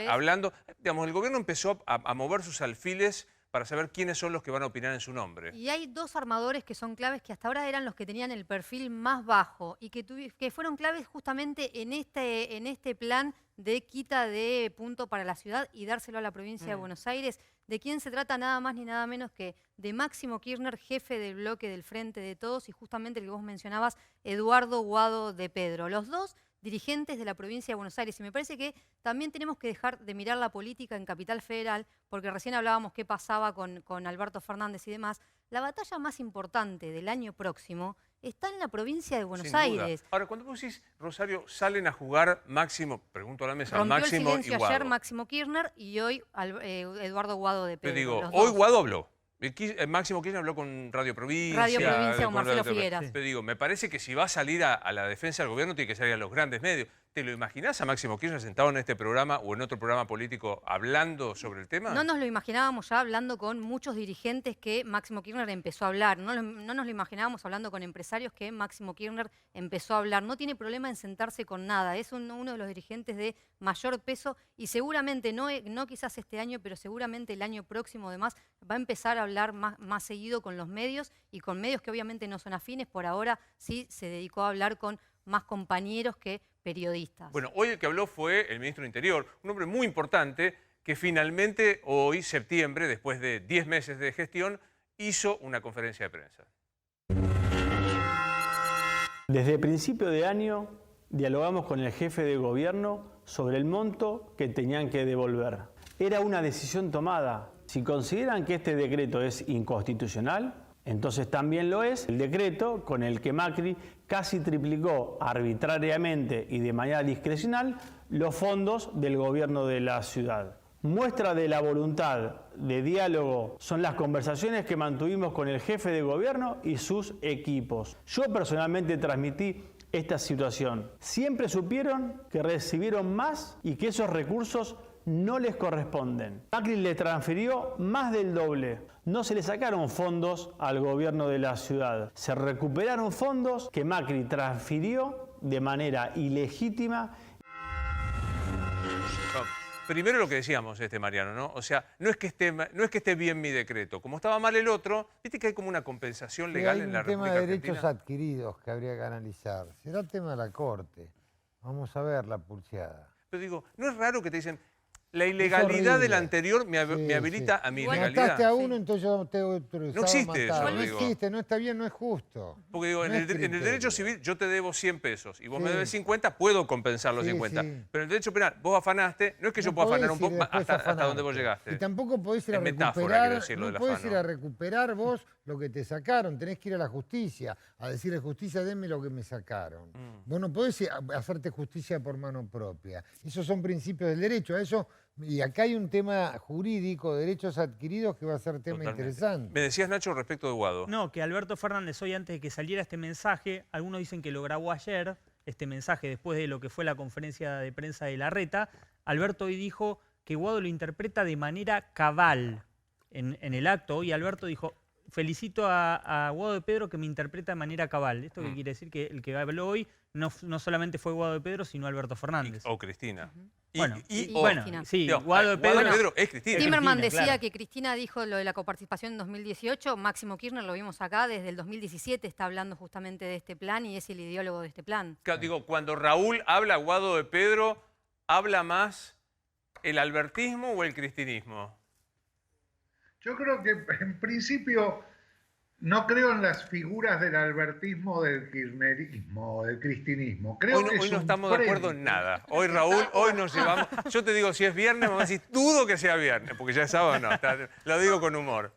hablando. Digamos, el gobierno empezó a mover sus alfiles para saber quiénes son los que van a opinar en su nombre. Y hay 2 armadores que son claves, que hasta ahora eran los que tenían el perfil más bajo y que fueron claves justamente en este plan de quita de punto para la ciudad y dárselo a la provincia de Buenos Aires. ¿De quién se trata? Nada más ni nada menos que de Máximo Kirchner, jefe del bloque del Frente de Todos, y justamente el que vos mencionabas, Eduardo Guado de Pedro. Los dos dirigentes de la provincia de Buenos Aires. Y me parece que también tenemos que dejar de mirar la política en Capital Federal, porque recién hablábamos qué pasaba con Alberto Fernández y demás. La batalla más importante del año próximo está en la provincia de Buenos Aires. Ahora, cuando vos decís, Rosario, salen a jugar Máximo, pregunto a la mesa, Rompió Máximo el silencio y Guado. ayer Máximo Kirchner y hoy Eduardo Guado de Pedro. Te digo, los hoy dos. Guado habló. Máximo Kirchner habló con Radio Provincia. Radio Provincia con Marcelo Figueras. Te digo, me parece que si va a salir a la defensa del gobierno tiene que salir a los grandes medios. ¿Te lo imaginás a Máximo Kirchner sentado en este programa o en otro programa político hablando sobre el tema? No nos lo imaginábamos ya hablando con muchos dirigentes que Máximo Kirchner empezó a hablar. No nos lo imaginábamos hablando con empresarios que Máximo Kirchner empezó a hablar. No tiene problema en sentarse con nada. Es uno de los dirigentes de mayor peso y seguramente, no quizás este año, pero seguramente el año próximo además va a empezar a hablar más seguido con los medios y con medios que obviamente no son afines. Por ahora sí se dedicó a hablar con más compañeros que periodistas. Bueno, hoy el que habló fue el ministro del Interior, un hombre muy importante que finalmente hoy, septiembre, después de 10 meses de gestión, hizo una conferencia de prensa. Desde principio de año dialogamos con el jefe de gobierno sobre el monto que tenían que devolver. Era una decisión tomada. Si consideran que este decreto es inconstitucional, entonces también lo es el decreto con el que Macri casi triplicó arbitrariamente y de manera discrecional los fondos del gobierno de la ciudad. Muestra de la voluntad de diálogo son las conversaciones que mantuvimos con el jefe de gobierno y sus equipos. Yo personalmente transmití esta situación. Siempre supieron que recibieron más y que esos recursos no les corresponden. Macri le transfirió más del doble. No se le sacaron fondos al gobierno de la ciudad. Se recuperaron fondos que Macri transfirió de manera ilegítima. Primero lo que decíamos, Mariano, ¿no? O sea, no es que esté bien mi decreto. Como estaba mal el otro, viste que hay como una compensación legal en la República Argentina. Hay un tema de derechos adquiridos que habría que analizar. Será tema de la Corte. Vamos a ver la pulseada. Pero digo, ¿no es raro que te dicen la ilegalidad del anterior me habilita a mi ilegalidad? Mataste a uno, entonces yo te he autorizado no existe a matar. eso, No existe, no está bien, no es justo. Porque digo, en el derecho civil yo te debo 100 pesos y vos me debes 50, puedo compensar los 50. Pero en el derecho penal, vos afanaste, no es que yo pueda afanar un poco hasta donde vos llegaste. Y tampoco podés ir a recuperar vos lo que te sacaron. Tenés que ir a la justicia, a decirle justicia, denme lo que me sacaron. Vos no podés hacerte justicia por mano propia. Esos son principios del derecho. Y acá hay un tema jurídico, derechos adquiridos, que va a ser tema interesante. Me decías, Nacho, respecto de Guado. No, que Alberto Fernández hoy, antes de que saliera este mensaje, algunos dicen que lo grabó ayer, este mensaje después de lo que fue la conferencia de prensa de Larreta. Alberto hoy dijo que Guado lo interpreta de manera cabal. En el acto hoy Alberto dijo, felicito a Guado de Pedro que me interpreta de manera cabal. ¿Esto qué quiere decir? Que el que habló hoy no solamente fue Guado de Pedro, sino Alberto Fernández. O Cristina. Guado de Pedro es Cristina. Timerman decía que Cristina dijo lo de la coparticipación en 2018. Máximo Kirchner, lo vimos acá, desde el 2017 está hablando justamente de este plan y es el ideólogo de este plan. Claro, digo, cuando Raúl habla Guado de Pedro, ¿habla más el albertismo o el cristinismo? Yo creo que en principio no creo en las figuras del albertismo, del kirchnerismo, del cristinismo. Hoy no estamos de acuerdo en nada. Hoy, Raúl, hoy nos llevamos... Yo te digo, si es viernes, me vas a decir, dudo que sea viernes, porque ya es sábado, no. Lo digo con humor.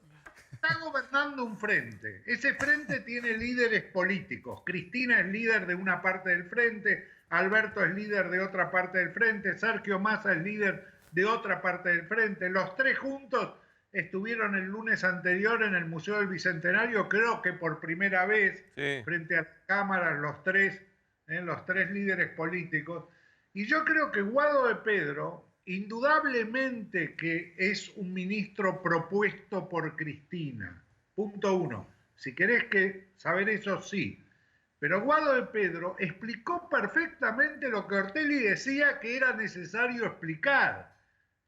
Está gobernando un frente. Ese frente tiene líderes políticos. Cristina es líder de una parte del frente, Alberto es líder de otra parte del frente, Sergio Massa es líder de otra parte del frente. Los tres juntos estuvieron el lunes anterior en el Museo del Bicentenario, creo que por primera vez, frente a las cámaras, los tres líderes políticos. Y yo creo que Guado de Pedro, indudablemente que es un ministro propuesto por Cristina. Punto uno. Si querés saber eso, sí. Pero Guado de Pedro explicó perfectamente lo que Ortelli decía que era necesario explicar,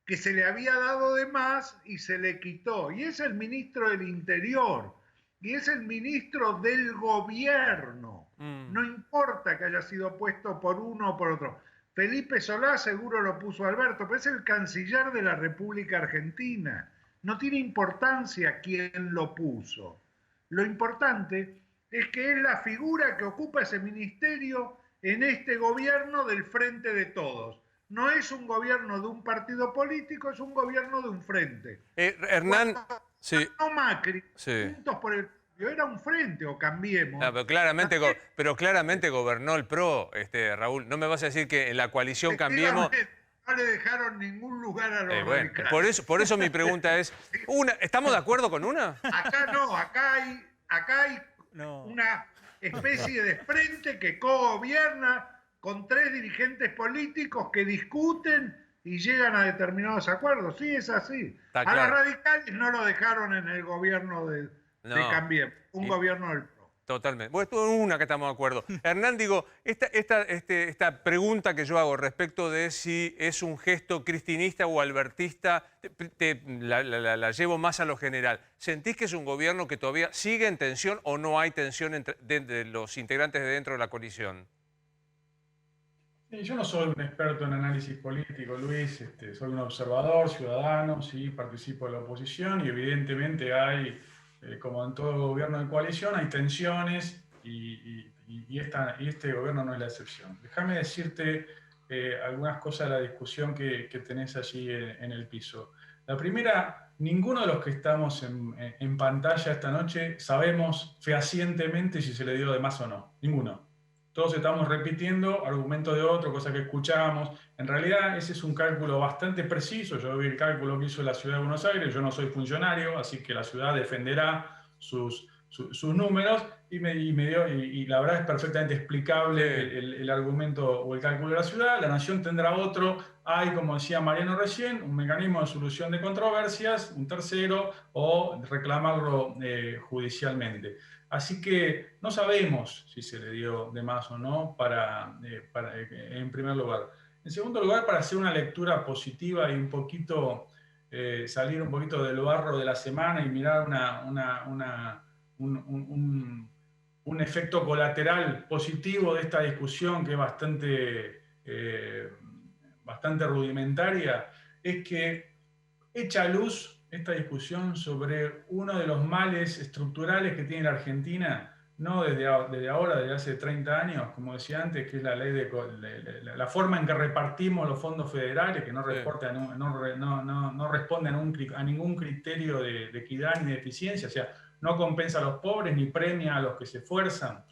que se le había dado de más y se le quitó. Y es el ministro del Interior, y es el ministro del gobierno. No importa que haya sido puesto por uno o por otro. Felipe Solá seguro lo puso Alberto, pero es el canciller de la República Argentina. No tiene importancia quién lo puso. Lo importante es que es la figura que ocupa ese ministerio en este gobierno del Frente de Todos. No es un gobierno de un partido político, es un gobierno de un frente. Hernán, sí. No Macri, Sí. Juntos por el Cambio, era un frente o Cambiemos. Ah, pero claramente gobernó el PRO, Raúl. No me vas a decir que en la coalición Cambiemos... No le dejaron ningún lugar a los radicales. Por eso mi pregunta es, ¿estamos de acuerdo con una? Acá no, acá hay una especie de frente que cogobierna con 3 dirigentes políticos que discuten y llegan a determinados acuerdos. Sí, es así. Está a claro. los radicales no lo dejaron en el gobierno de Cambiemos, gobierno del PRO. Totalmente. Bueno, esto es una que estamos de acuerdo. Hernán, digo, esta pregunta que yo hago respecto de si es un gesto cristinista o albertista, la llevo más a lo general. ¿Sentís que es un gobierno que todavía sigue en tensión o no hay tensión de los integrantes de dentro de la coalición? Sí, yo no soy un experto en análisis político, Luis. Soy un observador, ciudadano, sí, participo de la oposición y evidentemente hay... como en todo gobierno de coalición, hay tensiones y este gobierno no es la excepción. Déjame decirte algunas cosas de la discusión que tenés allí en el piso. La primera, ninguno de los que estamos en pantalla esta noche sabemos fehacientemente si se le dio de más o no. Ninguno. Todos estamos repitiendo argumentos de otro, cosas que escuchamos. En realidad ese es un cálculo bastante preciso. Yo vi el cálculo que hizo la Ciudad de Buenos Aires. Yo no soy funcionario, así que la ciudad defenderá sus números y la verdad es perfectamente explicable el argumento o el cálculo de la ciudad. La Nación tendrá otro. Hay, como decía Mariano recién, un mecanismo de solución de controversias, un tercero, o reclamarlo judicialmente. Así que no sabemos si se le dio de más o no en primer lugar. En segundo lugar, para hacer una lectura positiva y un poquito salir un poquito del barro de la semana y mirar un efecto colateral positivo de esta discusión que es bastante rudimentaria, es que echa luz esta discusión sobre uno de los males estructurales que tiene la Argentina, no desde ahora, desde hace 30 años, como decía antes, que es la ley la forma en que repartimos los fondos federales, que no responde a ningún criterio de equidad ni de eficiencia, o sea, no compensa a los pobres ni premia a los que se esfuerzan.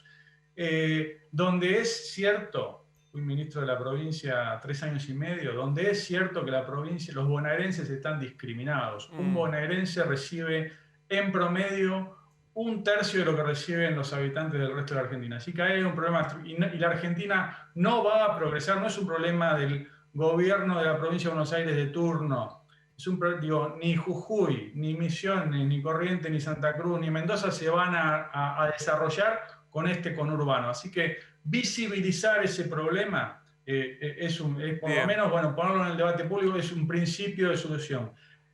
Donde es cierto, fui ministro de la provincia 3 años y medio, donde es cierto que la provincia, los bonaerenses están discriminados. Un bonaerense recibe en promedio 1/3 de lo que reciben los habitantes del resto de la Argentina. Así que hay un problema, y la Argentina no va a progresar, no es un problema del gobierno de la provincia de Buenos Aires de turno. Ni Jujuy, ni Misiones, ni Corrientes, ni Santa Cruz, ni Mendoza se van a desarrollar con este conurbano. Así que visibilizar ese problema por lo menos, ponerlo en el debate público es un principio de solución.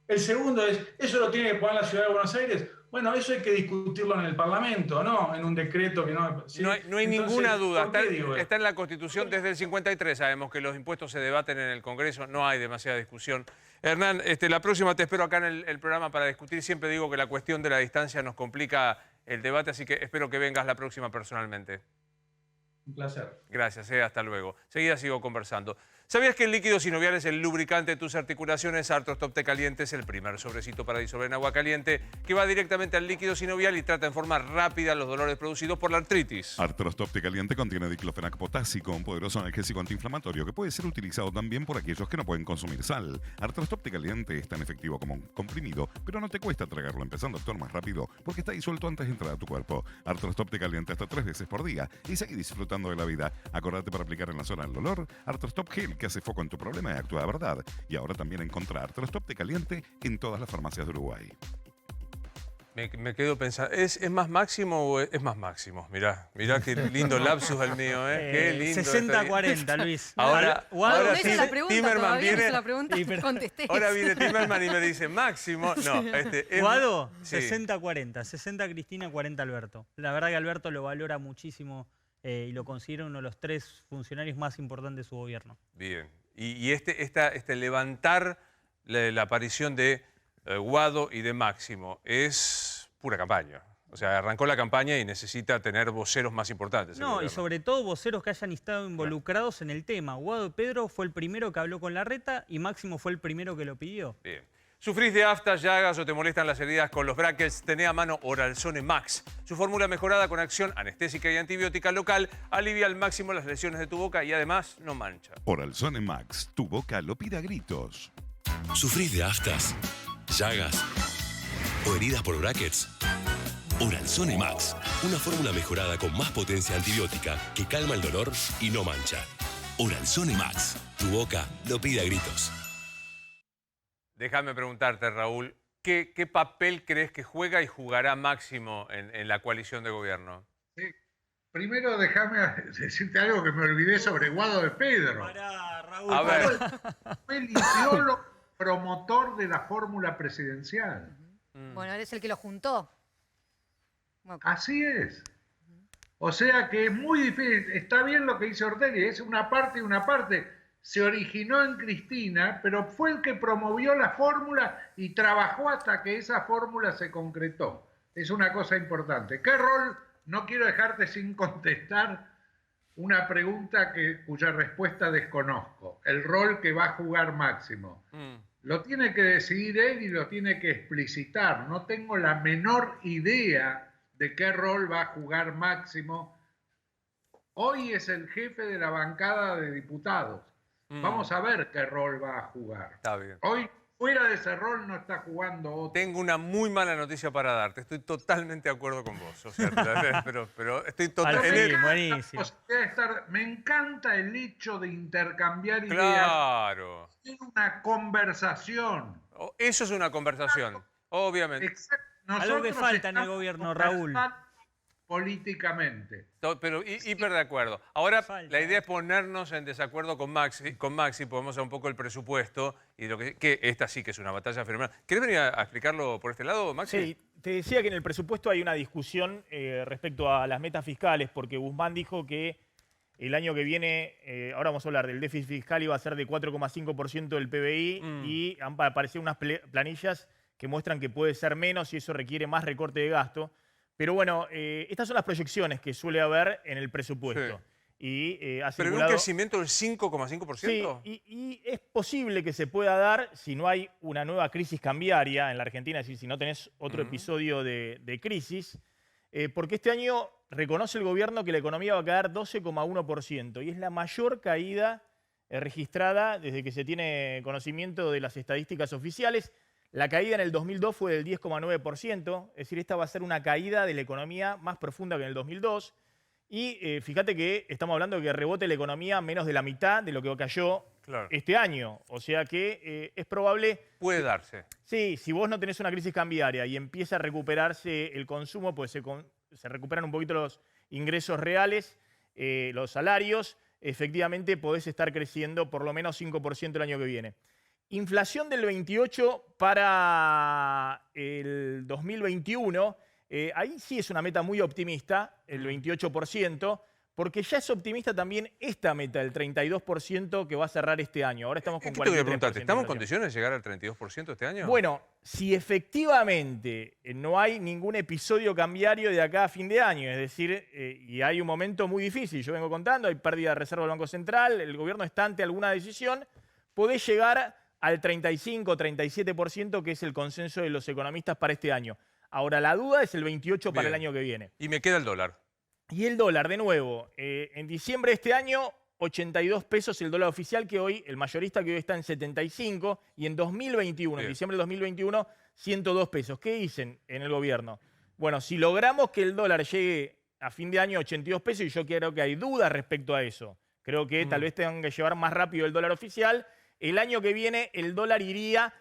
El segundo es, ¿eso lo tiene que poner la Ciudad de Buenos Aires? Bueno, eso hay que discutirlo en el Parlamento, no en un decreto que no... ¿sí? No hay Entonces, ninguna duda. ¿por qué digo Está en la Constitución desde el 53. Sabemos que los impuestos se debaten en el Congreso. No hay demasiada discusión. Hernán, la próxima te espero acá en el programa para discutir. Siempre digo que la cuestión de la distancia nos complica el debate, así que espero que vengas la próxima personalmente. Un placer. Gracias, hasta luego. Seguida sigo conversando. ¿Sabías que el líquido sinovial es el lubricante de tus articulaciones? Arthrostop Té Caliente es el primer sobrecito para disolver en agua caliente que va directamente al líquido sinovial y trata en forma rápida los dolores producidos por la artritis. Arthrostop Té Caliente contiene diclofenac potásico, un poderoso analgésico antiinflamatorio que puede ser utilizado también por aquellos que no pueden consumir sal. Arthrostop Té Caliente es tan efectivo como un comprimido, pero no te cuesta tragarlo empezando a actuar más rápido porque está disuelto antes de entrar a tu cuerpo. Arthrostop Té Caliente hasta 3 veces por día y seguí disfrutando de la vida. Acordate para aplicar en la zona del dolor Arthrostop Gel, que hace foco en tu problema y actúa de verdad. Y ahora también encontrar Arthrostop Té Caliente en todas las farmacias de Uruguay. Me quedo pensando, ¿es más máximo o es más máximo? Mirá qué lindo lapsus el mío, ¿eh? Qué lindo. 60-40, Luis. Ahora no hice la pregunta Timmerman todavía, viene, no hice la pregunta, contesté. Ahora viene Timmerman y me dice máximo. No, Guado, sí. 60-40. 60 Cristina, 40 Alberto. La verdad que Alberto lo valora muchísimo y lo considera uno de los 3 funcionarios más importantes de su gobierno. Bien. Y levantar la aparición de Guado y de Máximo es pura campaña. O sea, arrancó la campaña y necesita tener voceros más importantes. No, y sobre todo voceros que hayan estado involucrados en el tema. Guado Pedro fue el primero que habló con Larreta y Máximo fue el primero que lo pidió. Bien. ¿Sufrís de aftas, llagas o te molestan las heridas con los brackets? Tené a mano Oralzone Max. Su fórmula mejorada con acción anestésica y antibiótica local alivia al máximo las lesiones de tu boca y además no mancha. Oralzone Max, tu boca lo pide a gritos. ¿Sufrís de aftas, llagas o heridas por brackets? Oralzone Max, una fórmula mejorada con más potencia antibiótica que calma el dolor y no mancha. Oralzone Max, tu boca lo pide a gritos. Déjame preguntarte, Raúl, ¿qué papel crees que juega y jugará Máximo en la coalición de gobierno? Sí. Primero déjame decirte algo que me olvidé sobre Guado de Pedro. Raúl. A ver. Fue el ideólogo promotor de la fórmula presidencial. Bueno, él es el que lo juntó. Así es. O sea que es muy difícil. Está bien lo que dice Ortelli, es una parte y una parte. Se originó en Cristina, pero fue el que promovió la fórmula y trabajó hasta que esa fórmula se concretó. Es una cosa importante. ¿Qué rol? No quiero dejarte sin contestar una pregunta cuya respuesta desconozco. El rol que va a jugar Máximo. Lo tiene que decidir él y lo tiene que explicitar. No tengo la menor idea de qué rol va a jugar Máximo. Hoy es el jefe de la bancada de diputados. Vamos a ver qué rol va a jugar. Está bien. Hoy, fuera de ese rol, no está jugando otro. Tengo una muy mala noticia para darte. Estoy totalmente de acuerdo con vos. O sea, pero estoy totalmente... Buenísimo. Me encanta el hecho de intercambiar ideas. Claro. Es una conversación. Eso es una conversación, obviamente. Exacto. Algo que falta en el gobierno, Raúl. Políticamente. Pero hiper de acuerdo. Ahora la idea es ponernos en desacuerdo con Maxi, podemos hacer un poco el presupuesto y lo que esta sí que es una batalla fenomenal. ¿Querés venir a explicarlo por este lado, Maxi? Sí, te decía que en el presupuesto hay una discusión respecto a las metas fiscales, porque Guzmán dijo que el año que viene, ahora vamos a hablar del déficit fiscal, iba a ser de 4,5% del PBI y han aparecido unas planillas que muestran que puede ser menos y eso requiere más recorte de gasto. Pero bueno, estas son las proyecciones que suele haber en el presupuesto. Sí. ¿Pero en un crecimiento del 5,5%? Sí, y es posible que se pueda dar si no hay una nueva crisis cambiaria en la Argentina, es decir, si no tenés otro episodio de crisis, porque este año reconoce el gobierno que la economía va a caer 12,1% y es la mayor caída registrada desde que se tiene conocimiento de las estadísticas oficiales. La caída en el 2002 fue del 10,9%, es decir, esta va a ser una caída de la economía más profunda que en el 2002. Y fíjate que estamos hablando de que rebote la economía menos de la mitad de lo que cayó este año. O sea que es probable... Puede darse. Sí, si vos no tenés una crisis cambiaria y empieza a recuperarse el consumo, pues se recuperan un poquito los ingresos reales, los salarios, efectivamente podés estar creciendo por lo menos 5% el año que viene. Inflación del 28 para el 2021, ahí sí es una meta muy optimista, el 28%, porque ya es optimista también esta meta, el 32% que va a cerrar este año. Ahora estamos con 43%. Te voy a preguntarte, ¿estamos en condiciones de llegar al 32% este año? Bueno, si efectivamente no hay ningún episodio cambiario de acá a fin de año, es decir, y hay un momento muy difícil, yo vengo contando, hay pérdida de reserva del Banco Central, el gobierno está ante alguna decisión, podés llegar al 35, 37%, que es el consenso de los economistas para este año. Ahora, la duda es el 28% para el año que viene. Y me queda el dólar. Y el dólar, de nuevo, en diciembre de este año, 82 pesos el dólar oficial, que hoy, el mayorista que hoy está en 75, y en 2021, en diciembre de 2021, 102 pesos. ¿Qué dicen en el gobierno? Bueno, si logramos que el dólar llegue a fin de año a 82 pesos, y yo creo que hay dudas respecto a eso, creo que tal vez tengan que llevar más rápido el dólar oficial, el año que viene el dólar iría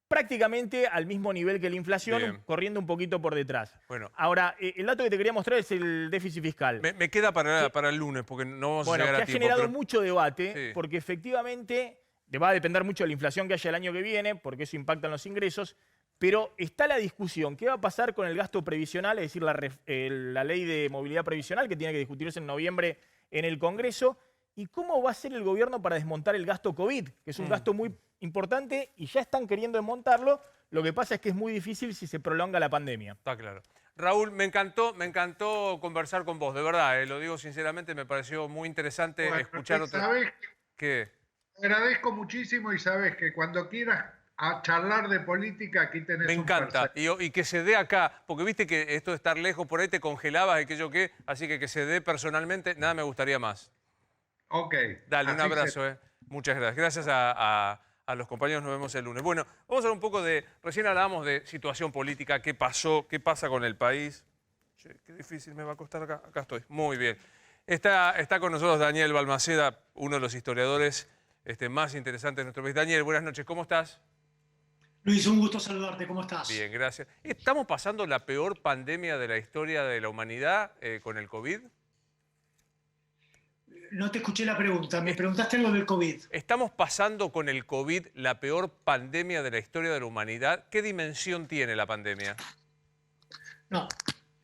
prácticamente al mismo nivel que la inflación, corriendo un poquito por detrás. Bueno. Ahora, el dato que te quería mostrar es el déficit fiscal. Me queda para el lunes, porque no vamos a llegar a tiempo. Que ha generado mucho debate, porque efectivamente va a depender mucho de la inflación que haya el año que viene, porque eso impacta en los ingresos, pero está la discusión, ¿qué va a pasar con el gasto previsional? Es decir, la ley de movilidad previsional, que tiene que discutirse en noviembre en el Congreso, ¿Y cómo va a hacer el gobierno para desmontar el gasto COVID? Que es un gasto muy importante y ya están queriendo desmontarlo. Lo que pasa es que es muy difícil si se prolonga la pandemia. Está claro. Raúl, me encantó conversar con vos, de verdad, lo digo sinceramente, me pareció muy interesante escuchar otra... ¿Sabés qué? Te agradezco muchísimo y sabes que cuando quieras a charlar de política, aquí tenés Me encanta, y que se dé acá, porque viste que esto de estar lejos por ahí te congelabas, aquello que, así que se dé personalmente, nada me gustaría más. Ok. Dale, un abrazo, Muchas gracias. Gracias a los compañeros, nos vemos el lunes. Bueno, vamos a hablar un poco de, recién hablábamos de situación política, qué pasó, qué pasa con el país. Che, qué difícil me va a costar acá. Acá estoy, muy bien. Está con nosotros Daniel Balmaceda, uno de los historiadores más interesantes de nuestro país. Daniel, buenas noches, ¿cómo estás? Luis, un gusto saludarte, ¿cómo estás? Bien, gracias. ¿Estamos pasando la peor pandemia de la historia de la humanidad con el COVID? No te escuché la pregunta, me preguntaste algo del COVID. ¿Estamos pasando con el COVID la peor pandemia de la historia de la humanidad? ¿Qué dimensión tiene la pandemia? No,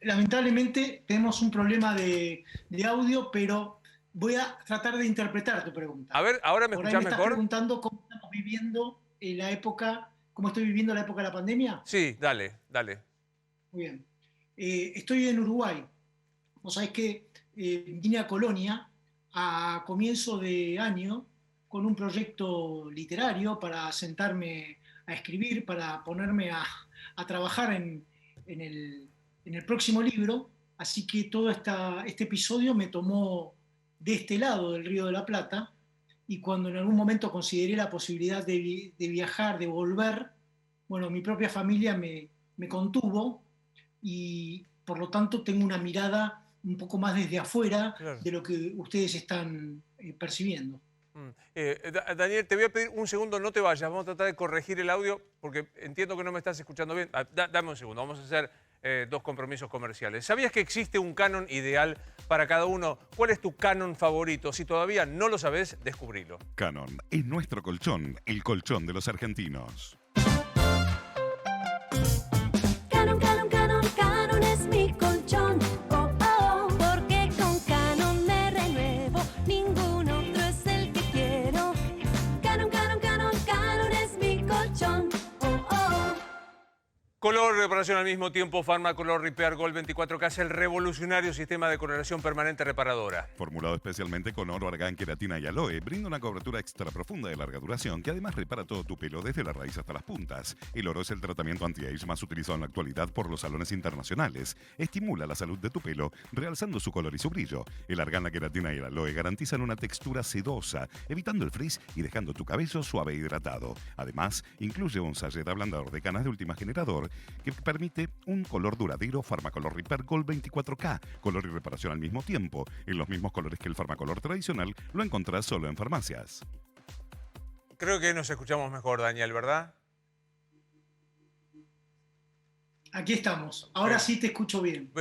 lamentablemente tenemos un problema de audio, pero voy a tratar de interpretar tu pregunta. A ver, ¿ahora me escuchás mejor? ¿Me estás preguntando cómo estamos viviendo la época, cómo estoy viviendo la época de la pandemia? Sí, dale. Muy bien. Estoy en Uruguay. Vos sabés que vine a Colonia a comienzo de año con un proyecto literario para sentarme a escribir, para ponerme a trabajar en el próximo libro, así que todo este episodio me tomó de este lado del Río de la Plata, y cuando en algún momento consideré la posibilidad de viajar, de volver, bueno, mi propia familia me contuvo, y por lo tanto tengo una mirada un poco más desde afuera de lo que ustedes están percibiendo. Daniel, te voy a pedir un segundo, no te vayas, vamos a tratar de corregir el audio porque entiendo que no me estás escuchando bien. Dame un segundo, vamos a hacer dos compromisos comerciales. ¿Sabías que existe un canon ideal para cada uno? ¿Cuál es tu canon favorito? Si todavía no lo sabes, descubrilo. Canon es nuestro colchón, el colchón de los argentinos. Canon es mi colchón. Porque con Canon me renuevo, ningún otro es el que quiero. Canon es mi colchón. Color, reparación al mismo tiempo, Farmacolor Repair Gold 24K es el revolucionario sistema de coloración permanente reparadora. Formulado especialmente con oro, argán, queratina y aloe, brinda una cobertura extra profunda de larga duración que además repara todo tu pelo desde la raíz hasta las puntas. El oro es el tratamiento anti-age más utilizado en la actualidad por los salones internacionales. Estimula la salud de tu pelo, realzando su color y su brillo. El argán, la queratina y el aloe garantizan una textura sedosa, evitando el frizz y dejando tu cabello suave e hidratado. Además, incluye un sachet ablandador de canas de última generación que permite un color duradero. Farmacolor Repair Gold 24K, color y reparación al mismo tiempo, en los mismos colores que el Farmacolor tradicional, lo encontrás solo en farmacias. Creo que nos escuchamos mejor, Daniel, ¿verdad? Aquí estamos, ahora sí te escucho bien.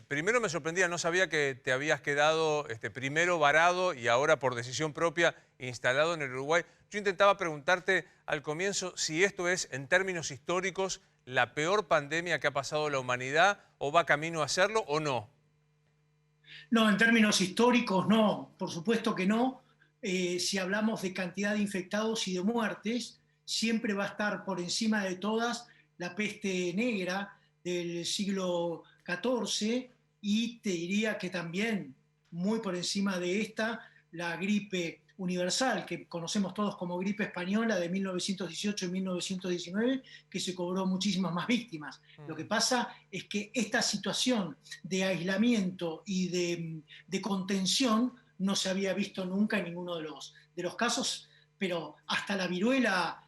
Primero me sorprendía, no sabía que te habías quedado primero varado y ahora por decisión propia instalado en el Uruguay. Yo intentaba preguntarte al comienzo si esto es, en términos históricos, la peor pandemia que ha pasado la humanidad, o va camino a hacerlo o no. No, en términos históricos no, por supuesto que no. Si hablamos de cantidad de infectados y de muertes, siempre va a estar por encima de todas la peste negra del siglo XIV, y te diría que también muy por encima de esta, la gripe universal, que conocemos todos como gripe española de 1918 y 1919, que se cobró muchísimas más víctimas. Lo que pasa es que esta situación de aislamiento y de contención no se había visto nunca en ninguno de los casos, pero hasta la viruela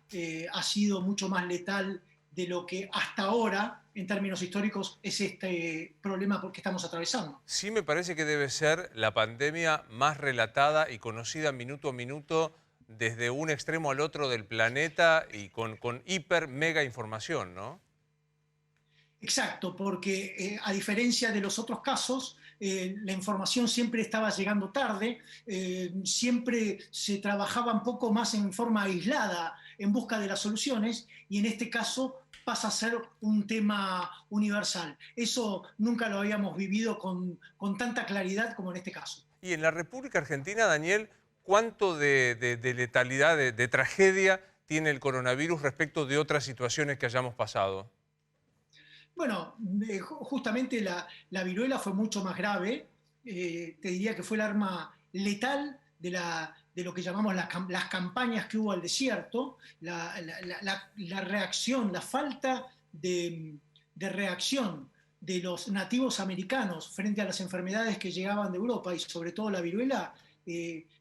ha sido mucho más letal de lo que hasta ahora, en términos históricos, es este problema que estamos atravesando. Sí, me parece que debe ser la pandemia más relatada y conocida minuto a minuto desde un extremo al otro del planeta y con hiper, mega información, ¿no? Exacto, porque a diferencia de los otros casos, la información siempre estaba llegando tarde, siempre se trabajaba un poco más en forma aislada en busca de las soluciones, y en este caso pasa a ser un tema universal. Eso nunca lo habíamos vivido con tanta claridad como en este caso. Y en la República Argentina, Daniel, ¿cuánto de letalidad, de tragedia tiene el coronavirus respecto de otras situaciones que hayamos pasado? Bueno, justamente la viruela fue mucho más grave. Te diría que fue el arma letal de lo que llamamos las campañas que hubo al desierto, la reacción, la falta de reacción de los nativos americanos frente a las enfermedades que llegaban de Europa y sobre todo la viruela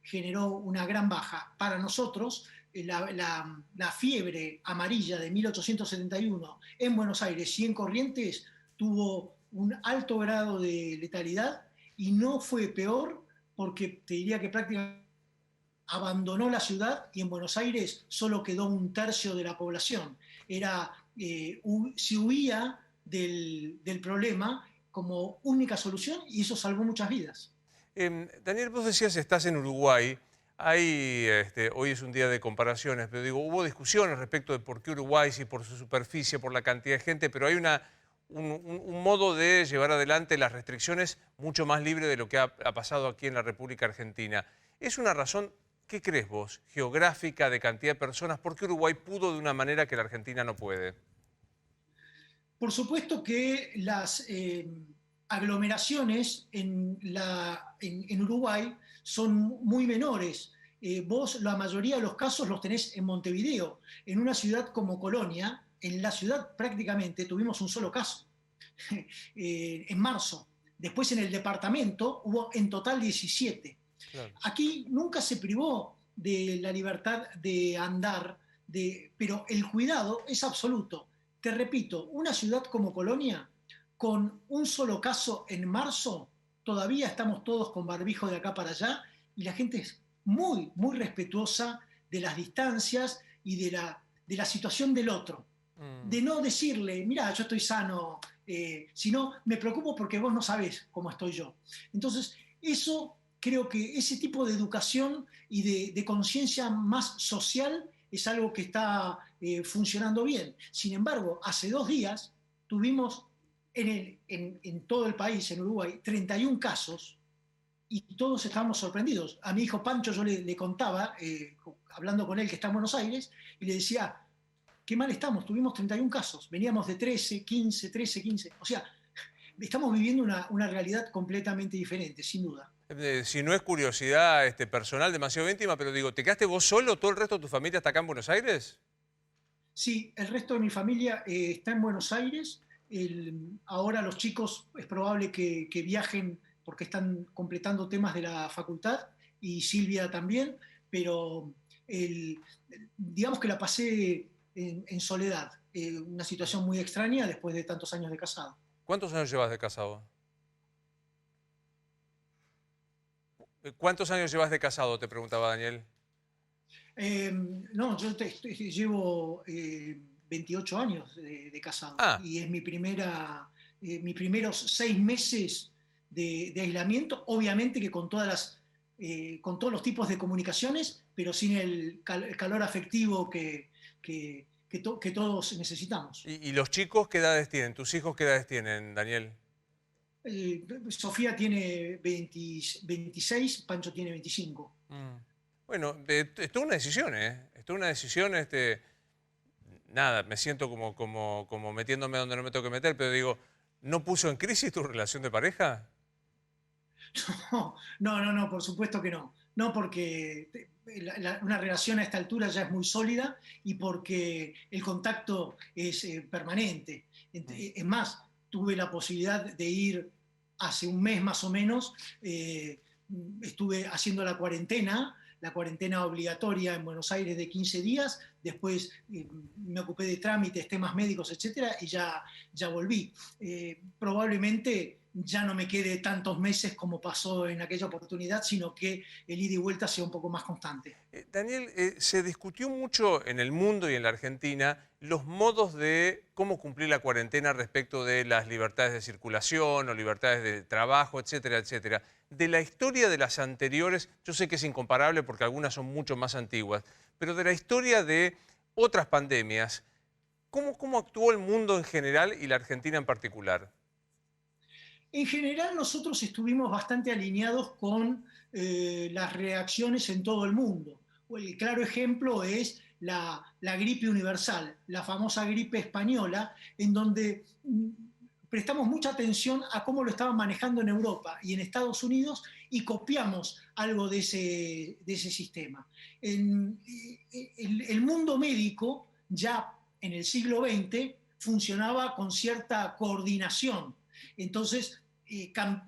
generó una gran baja. Para nosotros, la fiebre amarilla de 1871 en Buenos Aires y en Corrientes tuvo un alto grado de letalidad y no fue peor porque te diría que prácticamente abandonó la ciudad y en Buenos Aires solo quedó un tercio de la población. Se huía del problema como única solución y eso salvó muchas vidas. Daniel, vos decías estás en Uruguay. Hoy es un día de comparaciones, pero digo, hubo discusiones respecto de por qué Uruguay, si por su superficie, por la cantidad de gente, pero hay un modo de llevar adelante las restricciones mucho más libre de lo que ha pasado aquí en la República Argentina. ¿Es una razón, qué crees vos, geográfica, de cantidad de personas? ¿Por qué Uruguay pudo de una manera que la Argentina no puede? Por supuesto que las aglomeraciones en Uruguay son muy menores. Vos la mayoría de los casos los tenés en Montevideo. En una ciudad como Colonia, en la ciudad prácticamente tuvimos un solo caso, en marzo. Después en el departamento hubo en total 17. Claro. Aquí nunca se privó de la libertad de andar, pero el cuidado es absoluto. Te repito, una ciudad como Colonia, con un solo caso en marzo, todavía estamos todos con barbijo de acá para allá y la gente es muy, muy respetuosa de las distancias y de la situación del otro. De no decirle, mira, yo estoy sano, sino me preocupo porque vos no sabés cómo estoy yo. Entonces, eso creo que ese tipo de educación y de conciencia más social es algo que está funcionando bien. Sin embargo, hace 2 días tuvimos en todo el país, en Uruguay, 31 casos y todos estábamos sorprendidos. A mi hijo Pancho yo le contaba, hablando con él que está en Buenos Aires, y le decía, qué mal estamos, tuvimos 31 casos, veníamos de 13, 15, 13, 15. O sea, estamos viviendo una realidad completamente diferente, sin duda. Si no es curiosidad personal demasiado íntima, pero digo, ¿te quedaste vos solo? ¿Todo el resto de tu familia está acá en Buenos Aires? Sí, el resto de mi familia está en Buenos Aires. Ahora los chicos es probable que viajen porque están completando temas de la facultad y Silvia también, pero digamos que la pasé en soledad, una situación muy extraña después de tantos años de casado. ¿Cuántos años llevas de casado? ¿Cuántos años llevas de casado? Te preguntaba Daniel. No, yo llevo 28 años de casado y es mis primeros 6 meses de aislamiento, obviamente que con todos los tipos de comunicaciones, pero sin el calor afectivo que todos necesitamos. ¿Y los chicos qué edades tienen? ¿Tus hijos qué edades tienen, Daniel? Sofía tiene 26, Pancho tiene 25. Bueno, es toda una decisión, ¿eh? Es toda una decisión, nada, me siento como metiéndome donde no me tengo que meter, pero digo, ¿no puso en crisis tu relación de pareja? No, por supuesto que no. No, porque una relación a esta altura ya es muy sólida y porque el contacto es permanente. Es más, tuve la posibilidad de ir hace un mes más o menos, estuve haciendo la cuarentena obligatoria en Buenos Aires de 15 días, después me ocupé de trámites, temas médicos, etcétera, y ya volví. Probablemente ya no me quede tantos meses como pasó en aquella oportunidad, sino que el ida y vuelta sea un poco más constante. Daniel, se discutió mucho en el mundo y en la Argentina los modos de cómo cumplir la cuarentena respecto de las libertades de circulación o libertades de trabajo, etcétera, etcétera. De la historia de las anteriores, yo sé que es incomparable porque algunas son mucho más antiguas, pero de la historia de otras pandemias, ¿cómo actuó el mundo en general y la Argentina en particular? En general nosotros estuvimos bastante alineados con las reacciones en todo el mundo. El claro ejemplo es la gripe universal, la famosa gripe española, en donde prestamos mucha atención a cómo lo estaban manejando en Europa y en Estados Unidos y copiamos algo de ese sistema. El mundo médico ya en el siglo XX funcionaba con cierta coordinación. Entonces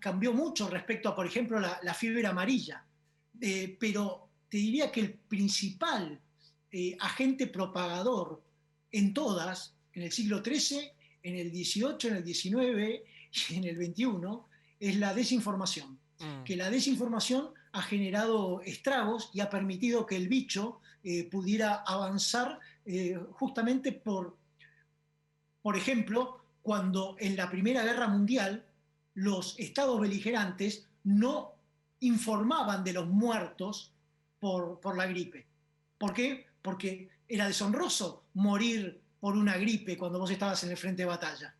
cambió mucho respecto a, por ejemplo, la fiebre amarilla. Pero te diría que el principal agente propagador en todas, en el siglo XIII, en el XVIII, en el XIX y en el XXI, es la desinformación. Que la desinformación ha generado estragos y ha permitido que el bicho pudiera avanzar justamente por ejemplo, cuando en la Primera Guerra Mundial los estados beligerantes no informaban de los muertos por la gripe. ¿Por qué? Porque era deshonroso morir por una gripe cuando vos estabas en el frente de batalla.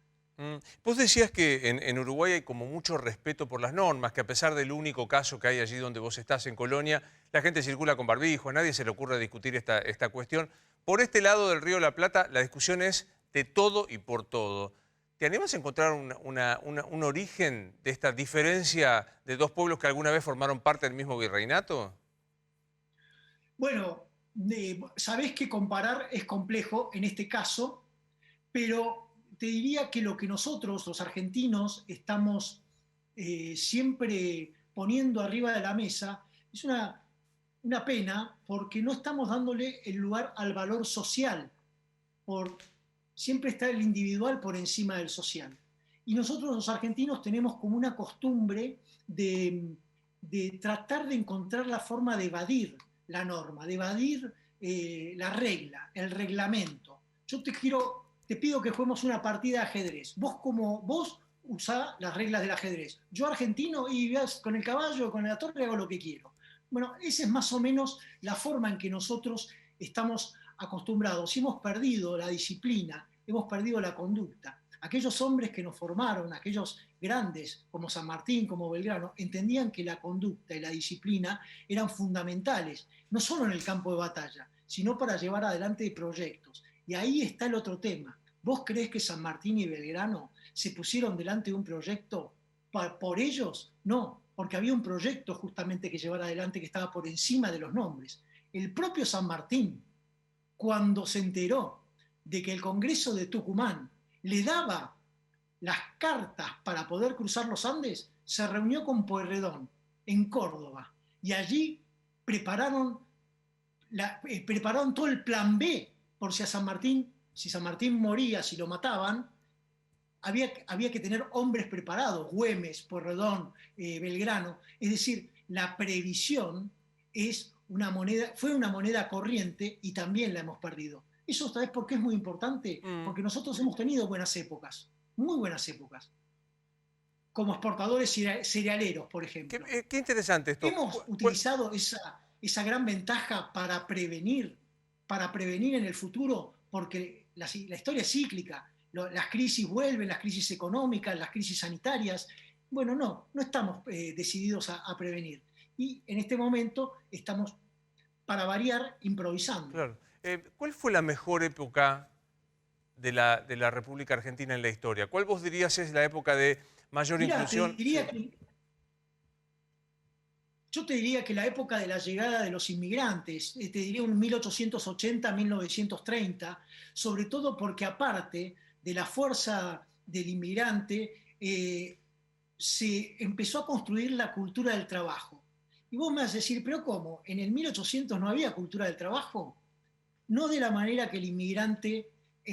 Vos decías que en Uruguay hay como mucho respeto por las normas, que a pesar del único caso que hay allí donde vos estás, en Colonia, la gente circula con barbijo, a nadie se le ocurre discutir esta cuestión. Por este lado del Río de la Plata, la discusión es de todo y por todo. ¿Te animas a encontrar un origen de esta diferencia de dos pueblos que alguna vez formaron parte del mismo virreinato? Bueno, sabés que comparar es complejo en este caso, pero te diría que lo que nosotros, los argentinos, estamos siempre poniendo arriba de la mesa es una pena porque no estamos dándole el lugar al valor social. Siempre está el individual por encima del social. Y nosotros los argentinos tenemos como una costumbre de tratar de encontrar la forma de evadir la norma, de evadir la regla, el reglamento. Yo te pido que juguemos una partida de ajedrez. Vos usá las reglas del ajedrez. Yo argentino y con el caballo, con la torre hago lo que quiero. Bueno, esa es más o menos la forma en que nosotros estamos acostumbrados. Hemos perdido la disciplina, hemos perdido la conducta. Aquellos hombres que nos formaron, aquellos grandes como San Martín, como Belgrano, entendían que la conducta y la disciplina eran fundamentales, no solo en el campo de batalla, sino para llevar adelante proyectos. Y ahí está el otro tema. ¿Vos creés que San Martín y Belgrano se pusieron delante de un proyecto por ellos? No, porque había un proyecto justamente que llevar adelante que estaba por encima de los nombres. El propio San Martín, cuando se enteró de que el Congreso de Tucumán le daba las cartas para poder cruzar los Andes, se reunió con Pueyrredón en Córdoba y allí prepararon todo el plan B por si San Martín moría, si lo mataban, había que tener hombres preparados, Güemes, Pueyrredón, Belgrano. Es decir, la previsión fue una moneda corriente y también la hemos perdido. Eso, ¿sabes por qué es muy importante? Porque nosotros hemos tenido buenas épocas, muy buenas épocas, como exportadores cerealeros, por ejemplo. Qué interesante esto. Hemos utilizado esa gran ventaja para prevenir en el futuro, porque la historia es cíclica. Las crisis vuelven, las crisis económicas, las crisis sanitarias. Bueno, no estamos decididos a prevenir. Y en este momento estamos, para variar, improvisando. Claro. ¿Cuál fue la mejor época de la República Argentina en la historia? ¿Cuál vos dirías es la época de mayor inclusión? Yo te diría que la época de la llegada de los inmigrantes, te diría un 1880-1930, sobre todo porque aparte de la fuerza del inmigrante, se empezó a construir la cultura del trabajo. Y vos me vas a decir, ¿pero cómo? ¿En el 1800 no había cultura del trabajo? No de la manera que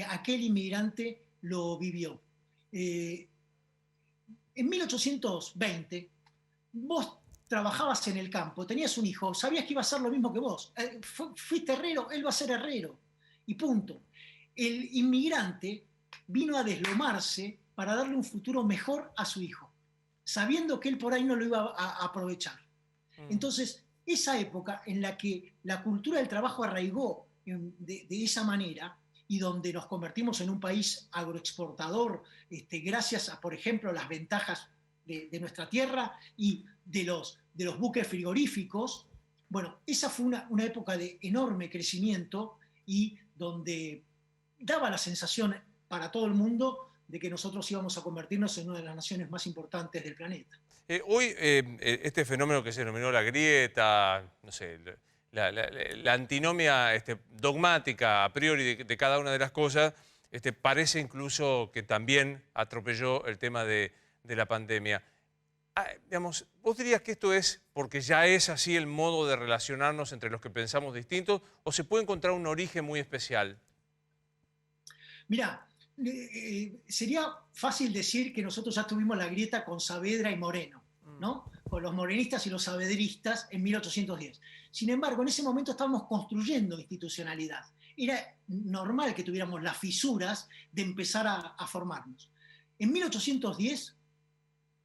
aquel inmigrante lo vivió. En 1820, vos trabajabas en el campo, tenías un hijo, sabías que iba a ser lo mismo que vos. Fuiste herrero, él va a ser herrero. Y punto. El inmigrante vino a deslomarse para darle un futuro mejor a su hijo, sabiendo que él por ahí no lo iba a aprovechar. Entonces, esa época en la que la cultura del trabajo arraigó de esa manera y donde nos convertimos en un país agroexportador, gracias a, por ejemplo, las ventajas de nuestra tierra y de los buques frigoríficos. Bueno, esa fue una época de enorme crecimiento y donde daba la sensación para todo el mundo de que nosotros íbamos a convertirnos en una de las naciones más importantes del planeta. Hoy este fenómeno que se denominó la grieta, no sé, la antinomia dogmática a priori de cada una de las cosas, parece incluso que también atropelló el tema de la pandemia. Digamos, ¿vos dirías que esto es porque ya es así el modo de relacionarnos entre los que pensamos distintos o se puede encontrar un origen muy especial? Mirá, sería fácil decir que nosotros ya tuvimos la grieta con Saavedra y Moreno, ¿no? Con los morenistas y los saavedristas en 1810. Sin embargo, en ese momento estábamos construyendo institucionalidad. Era normal que tuviéramos las fisuras de empezar a formarnos. En 1810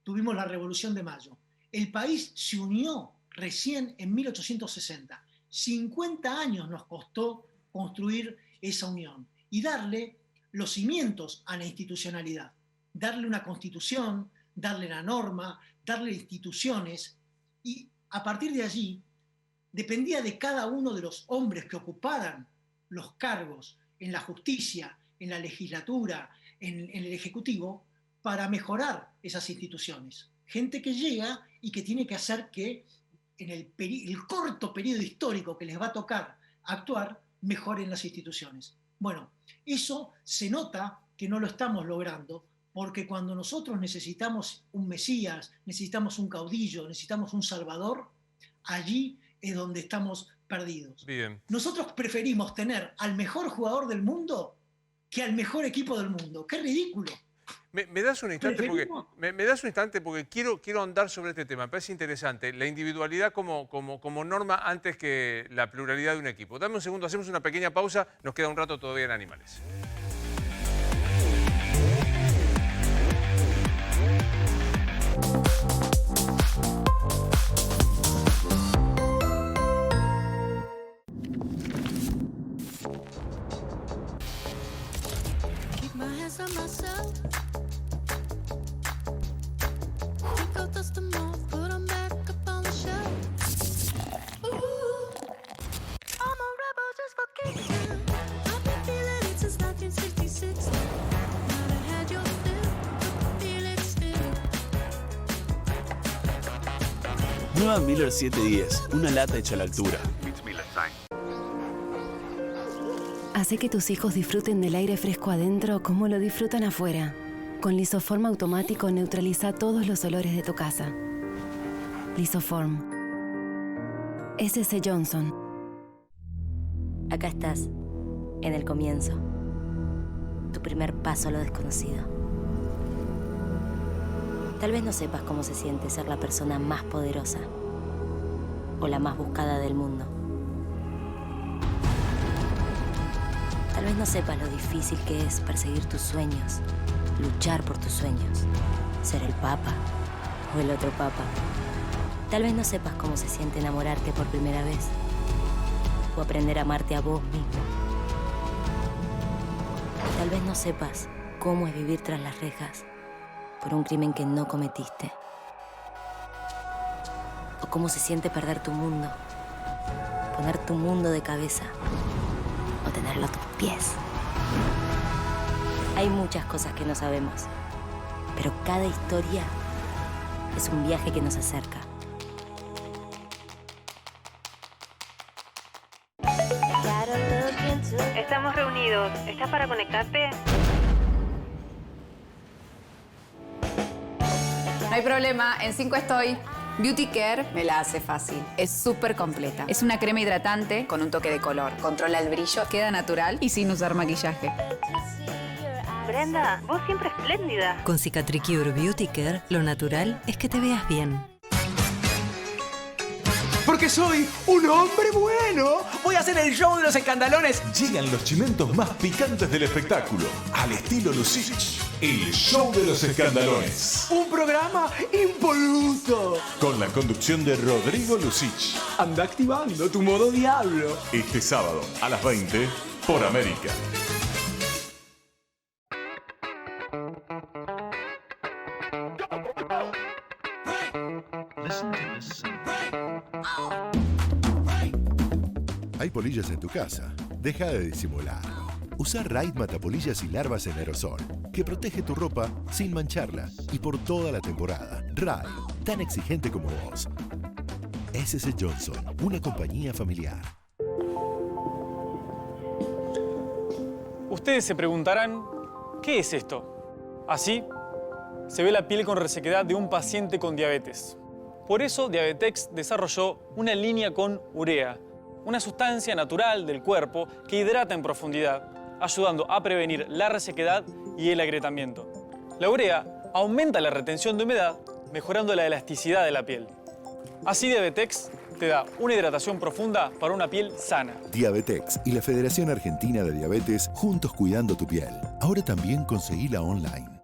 tuvimos la Revolución de Mayo. El país se unió recién en 1860. 50 años nos costó construir esa unión y darle los cimientos a la institucionalidad, darle una constitución, darle la norma, darle instituciones, y a partir de allí dependía de cada uno de los hombres que ocuparan los cargos en la justicia, en la legislatura, en el ejecutivo, para mejorar esas instituciones. Gente que llega y que tiene que hacer que en el corto periodo histórico que les va a tocar actuar, mejoren las instituciones. Bueno, eso se nota que no lo estamos logrando, porque cuando nosotros necesitamos un Mesías, necesitamos un caudillo, necesitamos un Salvador, allí es donde estamos perdidos. Bien. Nosotros preferimos tener al mejor jugador del mundo que al mejor equipo del mundo. ¡Qué ridículo! ¿Me das un instante? Porque, me das un instante porque quiero andar sobre este tema. Me parece interesante. La individualidad como norma antes que la pluralidad de un equipo. Dame un segundo, hacemos una pequeña pausa. Nos queda un rato todavía en Animales. Nueva Miller 710, una lata hecha a la altura. Hace que tus hijos disfruten del aire fresco adentro como lo disfrutan afuera. Con Lisoform automático neutraliza todos los olores de tu casa. Lisoform. SC Johnson. Acá estás, en el comienzo. Tu primer paso a lo desconocido. Tal vez no sepas cómo se siente ser la persona más poderosa o la más buscada del mundo. Tal vez no sepas lo difícil que es perseguir tus sueños, luchar por tus sueños, ser el papa o el otro papa. Tal vez no sepas cómo se siente enamorarte por primera vez o aprender a amarte a vos mismo. Tal vez no sepas cómo es vivir tras las rejas por un crimen que no cometiste. O cómo se siente perder tu mundo, poner tu mundo de cabeza o tenerlo a tus pies. Hay muchas cosas que no sabemos, pero cada historia es un viaje que nos acerca. Estamos reunidos. ¿Estás para conectarte? No hay problema, en 5 estoy. Beauty Care me la hace fácil. Es súper completa. Es una crema hidratante con un toque de color. Controla el brillo, queda natural y sin usar maquillaje. Brenda, vos siempre espléndida. Con Cicatricure Beauty Care, lo natural es que te veas bien. Porque soy un hombre bueno. Voy a hacer el show de los escandalones. Llegan los chimentos más picantes del espectáculo, al estilo Lucich. El show de los escandalones. Un programa impoluto. Con la conducción de Rodrigo Lucich. Anda activando tu modo diablo. Este sábado a las 20 por América. polillas en tu casa. Deja de disimularlo. Usa Raid Matapolillas y larvas en aerosol, que protege tu ropa sin mancharla y por toda la temporada. Raid, tan exigente como vos. SC Johnson, una compañía familiar. Ustedes se preguntarán, ¿qué es esto? Así se ve la piel con resequedad de un paciente con diabetes. Por eso Diabetex desarrolló una línea con urea, una sustancia natural del cuerpo que hidrata en profundidad, ayudando a prevenir la resequedad y el agrietamiento. La urea aumenta la retención de humedad, mejorando la elasticidad de la piel. Así Diabetex te da una hidratación profunda para una piel sana. Diabetex y la Federación Argentina de Diabetes juntos cuidando tu piel. Ahora también conseguila online.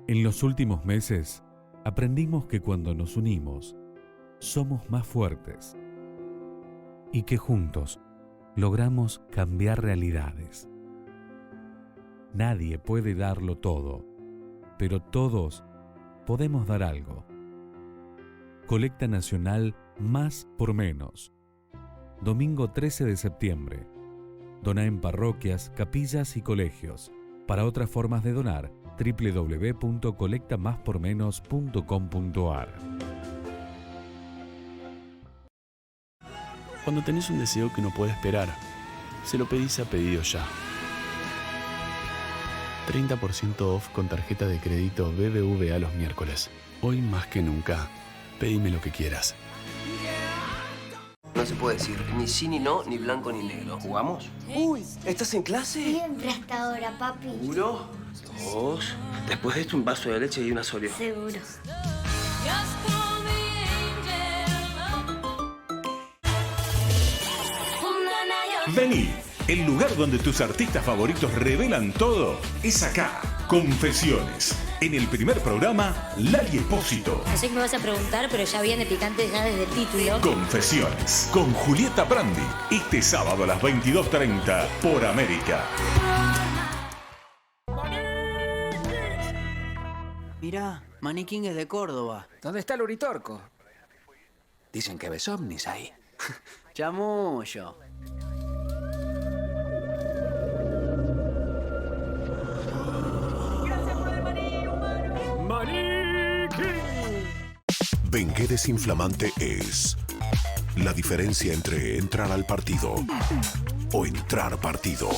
En los últimos meses, aprendimos que cuando nos unimos, somos más fuertes y que juntos logramos cambiar realidades. Nadie puede darlo todo, pero todos podemos dar algo. Colecta Nacional Más por Menos. Domingo 13 de septiembre. Dona en parroquias, capillas y colegios. Para otras formas de donar, www.colectamáspormenos.com.ar. Cuando tenés un deseo que no puede esperar, se lo pedís a Pedido Ya. 30% off con tarjeta de crédito BBVA los miércoles. Hoy más que nunca, pedime lo que quieras. No se puede decir ni sí ni no, ni blanco ni negro. ¿Jugamos? Uy, ¿estás en clase? Siempre hasta ahora, papi. ¿Seguro? 2. Después de esto un vaso de leche y una Oreo. Seguro. Vení, el lugar donde tus artistas favoritos revelan todo es acá. Confesiones. En el primer programa, Lali Espósito. No sé qué me vas a preguntar, pero ya viene picante ya desde el título. Confesiones. Con Julieta Brandi. Este sábado a las 22:30 por América. Mirá, Maniquín es de Córdoba. ¿Dónde está el Uritorco? Dicen que ves ovnis ahí. Chamullo. Bengué Desinflamante es la diferencia entre entrar al partido o entrar partido.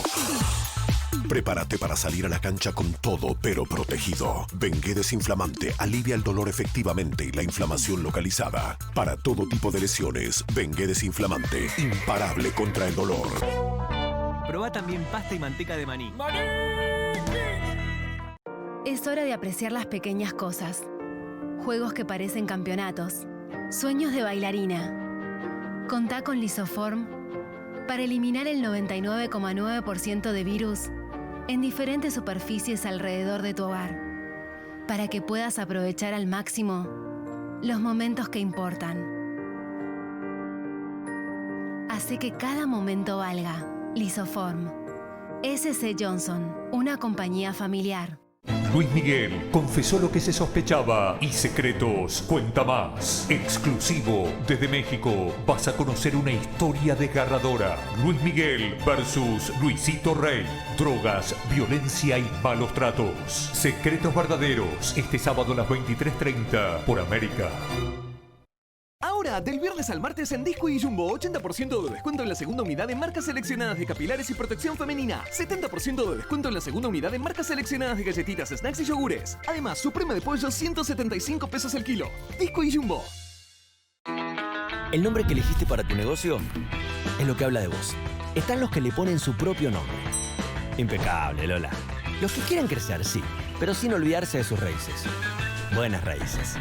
Prepárate para salir a la cancha con todo pero protegido. Bengué Desinflamante alivia el dolor efectivamente y la inflamación localizada. Para todo tipo de lesiones, Bengué Desinflamante, imparable contra el dolor. Probá también pasta y manteca de maní. Es hora de apreciar las pequeñas cosas. Juegos que parecen campeonatos. Sueños de bailarina. Contá con Lisoform para eliminar el 99,9% de virus en diferentes superficies alrededor de tu hogar, para que puedas aprovechar al máximo los momentos que importan. Hace que cada momento valga. Lisoform. SC Johnson, una compañía familiar. Luis Miguel confesó lo que se sospechaba y Secretos cuenta más. Exclusivo desde México, vas a conocer una historia desgarradora. Luis Miguel versus Luisito Rey. Drogas, violencia y malos tratos. Secretos verdaderos, este sábado a las 23:30 por América. Ahora, del viernes al martes en Disco y Jumbo, 80% de descuento en la segunda unidad en marcas seleccionadas de capilares y protección femenina. 70% de descuento en la segunda unidad en marcas seleccionadas de galletitas, snacks y yogures. Además, suprema de pollo, 175 pesos el kilo. Disco y Jumbo. El nombre que elegiste para tu negocio es lo que habla de vos. Están los que le ponen su propio nombre. Impecable, Lola. Los que quieren crecer, sí, pero sin olvidarse de sus raíces. Buenas raíces.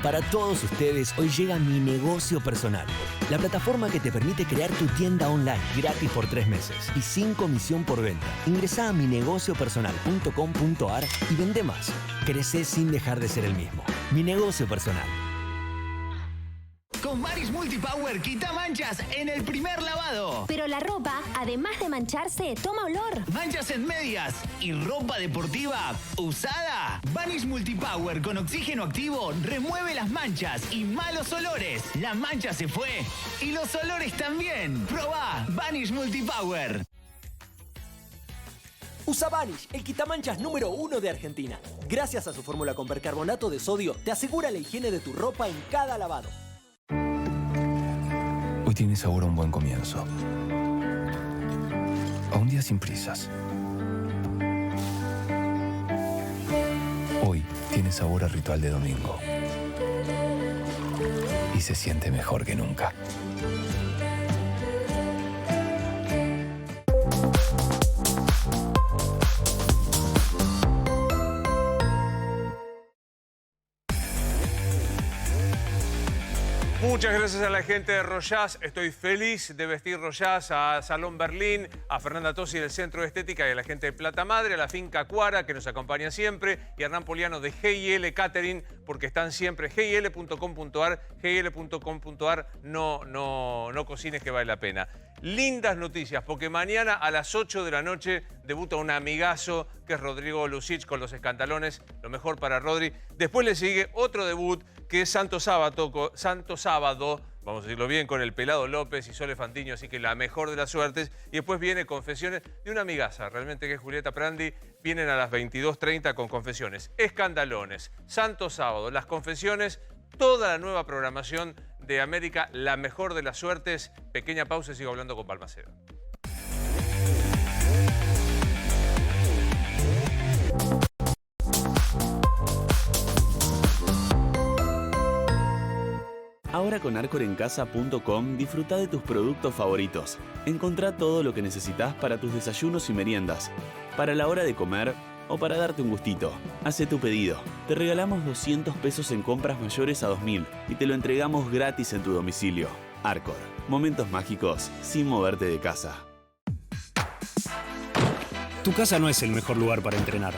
Para todos ustedes, hoy llega Mi Negocio Personal, la plataforma que te permite crear tu tienda online gratis por 3 meses y sin comisión por venta. Ingresá a minegociopersonal.com.ar y vende más. Crecé sin dejar de ser el mismo. Mi Negocio Personal. Con Vanish Multipower quita manchas en el primer lavado. Pero la ropa, además de mancharse, toma olor. Manchas en medias y ropa deportiva usada. Vanish Multipower con oxígeno activo remueve las manchas y malos olores. La mancha se fue y los olores también. Probá Vanish Multipower. Usa Vanish, el quitamanchas número 1 de Argentina. Gracias a su fórmula con percarbonato de sodio, te asegura la higiene de tu ropa en cada lavado. Hoy tiene sabor a un buen comienzo. A un día sin prisas. Hoy tiene sabor a ritual de domingo. Y se siente mejor que nunca. Muchas gracias a la gente de Royaz. Estoy feliz de vestir Royaz, a Salón Berlín, a Fernanda Tosi del Centro de Estética y a la gente de Plata Madre, a la Finca Cuara, que nos acompaña siempre, y a Hernán Poliano de G&L Catering, porque están siempre. GIL.com.ar, GIL.com.ar, no cocines que vale la pena. Lindas noticias, porque mañana a las 8 de la noche debuta un amigazo que es Rodrigo Lucich con Los Escantalones, lo mejor para Rodri. Después le sigue otro debut que es Santo Sábado, vamos a decirlo bien, con el Pelado López y Sole Fandiño, así que la mejor de las suertes. Y después viene Confesiones de una amigaza, realmente, que es Julieta Prandi. Vienen a las 22:30 con Confesiones. Escandalones, Santo Sábado, Las Confesiones, toda la nueva programación de América, la mejor de las suertes. Pequeña pausa y sigo hablando con Balmaceda. Ahora con arcorencasa.com disfruta de tus productos favoritos. Encontrá todo lo que necesitas para tus desayunos y meriendas, para la hora de comer o para darte un gustito. Hace tu pedido. Te regalamos 200 pesos en compras mayores a 2.000 y te lo entregamos gratis en tu domicilio. Arcor. Momentos mágicos sin moverte de casa. Tu casa no es el mejor lugar para entrenar,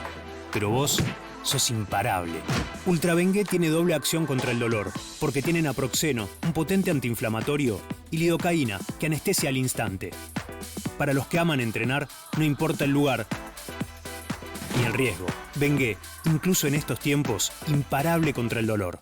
pero vos sos imparable. Ultra Bengué tiene doble acción contra el dolor, porque tiene naproxeno, un potente antiinflamatorio, y lidocaína, que anestesia al instante. Para los que aman entrenar, no importa el lugar ni el riesgo. Bengué, incluso en estos tiempos, imparable contra el dolor.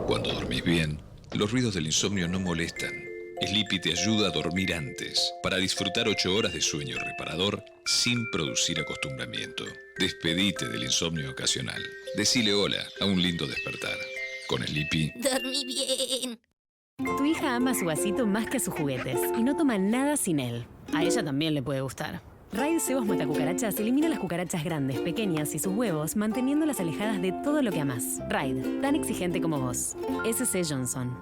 Cuando dormís bien, los ruidos del insomnio no molestan. Sleepy te ayuda a dormir antes, para disfrutar 8 horas de sueño reparador sin producir acostumbramiento. Despedite del insomnio ocasional. Decile hola a un lindo despertar. Con Sleepy, Dormí bien. Tu hija ama su vasito más que a sus juguetes y no toma nada sin él. A ella también le puede gustar. Raid Cebos Matacucarachas elimina las cucarachas grandes, pequeñas y sus huevos, manteniéndolas alejadas de todo lo que amás. Raid, tan exigente como vos. S.C. Johnson.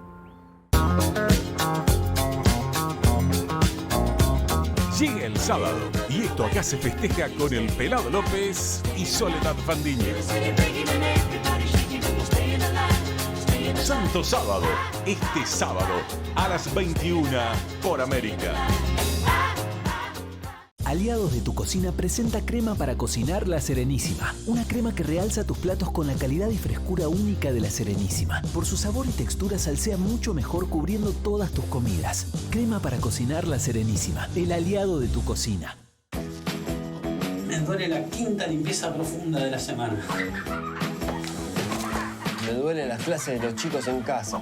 Llega el sábado y esto acá se festeja con el Pelado López y Soledad Fandiño. Santo Sábado, este sábado a las 21 por América. Aliados de tu Cocina presenta crema para cocinar La Serenísima. Una crema que realza tus platos con la calidad y frescura única de La Serenísima. Por su sabor y textura salsea mucho mejor cubriendo todas tus comidas. Crema para cocinar La Serenísima, el aliado de tu cocina. Me duele la quinta limpieza profunda de la semana. Me duelen las clases de los chicos en casa.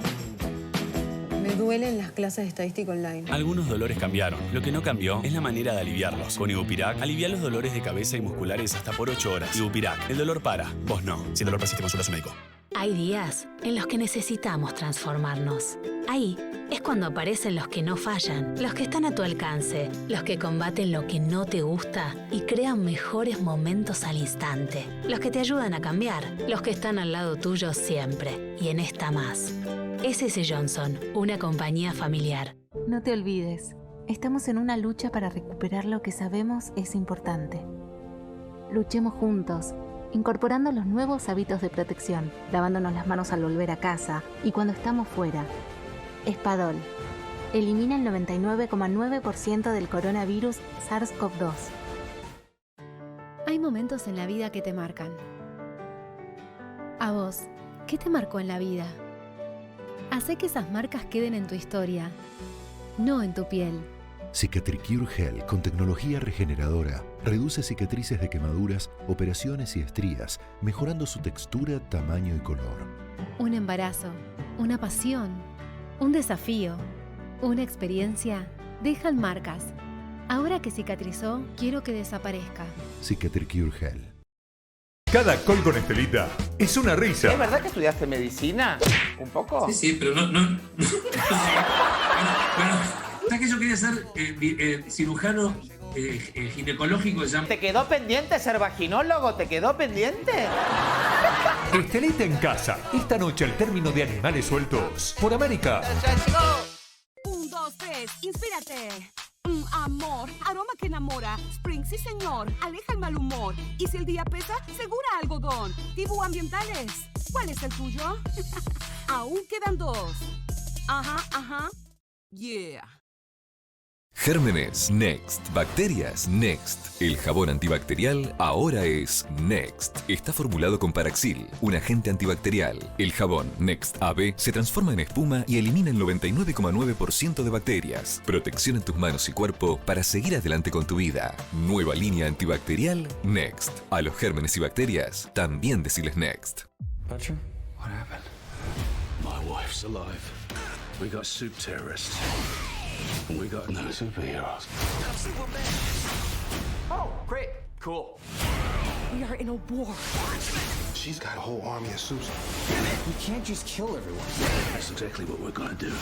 Me duelen las clases de estadística online. Algunos dolores cambiaron. Lo que no cambió es la manera de aliviarlos. Con Ibupirac, alivia los dolores de cabeza y musculares hasta por 8 horas. Ibupirac, el dolor para. Vos no. Si el dolor persiste, consulta a su médico. Hay días en los que necesitamos transformarnos. Ahí es cuando aparecen los que no fallan, los que están a tu alcance, los que combaten lo que no te gusta y crean mejores momentos al instante, los que te ayudan a cambiar, los que están al lado tuyo siempre y en esta más. SS Johnson, una compañía familiar. No te olvides, estamos en una lucha para recuperar lo que sabemos es importante. Luchemos juntos, incorporando los nuevos hábitos de protección, lavándonos las manos al volver a casa y cuando estamos fuera. Espadol. Elimina el 99,9% del coronavirus SARS-CoV-2. Hay momentos en la vida que te marcan. A vos, ¿qué te marcó en la vida? Hacé que esas marcas queden en tu historia, no en tu piel. Cicatricure Gel con tecnología regeneradora reduce cicatrices de quemaduras, operaciones y estrías, mejorando su textura, tamaño y color. Un embarazo, una pasión, un desafío, una experiencia, dejan marcas. Ahora que cicatrizó, quiero que desaparezca. Cicatricure Gel. Cada call con Estelita es una risa. ¿Es verdad que estudiaste medicina? ¿Un poco? Sí, pero no. Bueno, ¿sabes que yo quería ser cirujano ginecológico? ¿Te quedó pendiente ser vaginólogo? ¿Te quedó pendiente? Estelita en casa. Esta noche al término de Animales Sueltos por América. 1, 2, 3, inspírate. Amor, aroma que enamora. Spring, sí señor, aleja el mal humor. Y si el día pesa, segura algodón. Tibú Ambientales, ¿cuál es el tuyo? Aún quedan 2. Ajá. Yeah. Gérmenes Next, bacterias Next. El jabón antibacterial ahora es Next. Está formulado con Paraxil, un agente antibacterial. El jabón Next AB se transforma en espuma y elimina el 99,9% de bacterias. Protección en tus manos y cuerpo para seguir adelante con tu vida. Nueva línea antibacterial Next. A los gérmenes y bacterias también decirles Next. Butcher, what happened? My wife's alive. We got soup terrorists. We got no superheroes. Oh, great. Cool. We are in a war. She's got a whole army of soups. We can't just kill everyone. That's exactly what we're gonna do.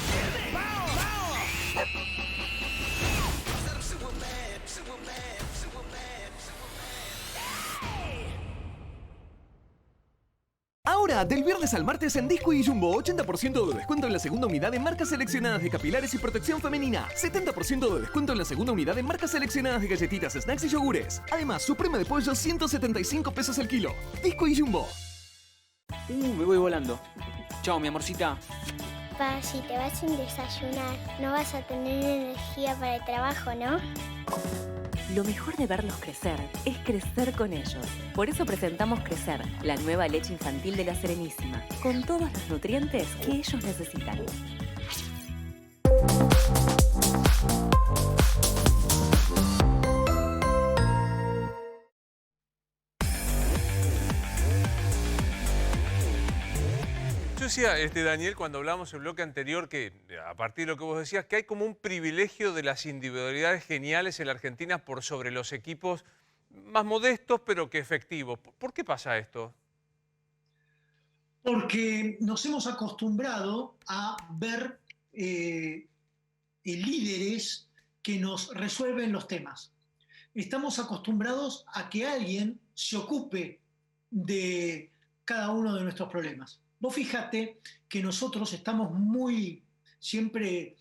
Ahora, del viernes al martes en Disco y Jumbo, 80% de descuento en la segunda unidad en marcas seleccionadas de capilares y protección femenina. 70% de descuento en la segunda unidad en marcas seleccionadas de galletitas, snacks y yogures. Además, suprema de pollo, 175 pesos el kilo. Disco y Jumbo. Me voy volando. Chao, mi amorcita. Pa, si te vas sin desayunar, no vas a tener energía para el trabajo, ¿no? Lo mejor de verlos crecer es crecer con ellos. Por eso presentamos Crecer, la nueva leche infantil de La Serenísima, con todos los nutrientes que ellos necesitan. Yo decía, Daniel, cuando hablábamos en el bloque anterior, que a partir de lo que vos decías, que hay como un privilegio de las individualidades geniales en la Argentina por sobre los equipos más modestos, pero que efectivos. ¿Por qué pasa esto? Porque nos hemos acostumbrado a ver líderes que nos resuelven los temas. Estamos acostumbrados a que alguien se ocupe de cada uno de nuestros problemas. Vos fíjate que nosotros estamos muy siempre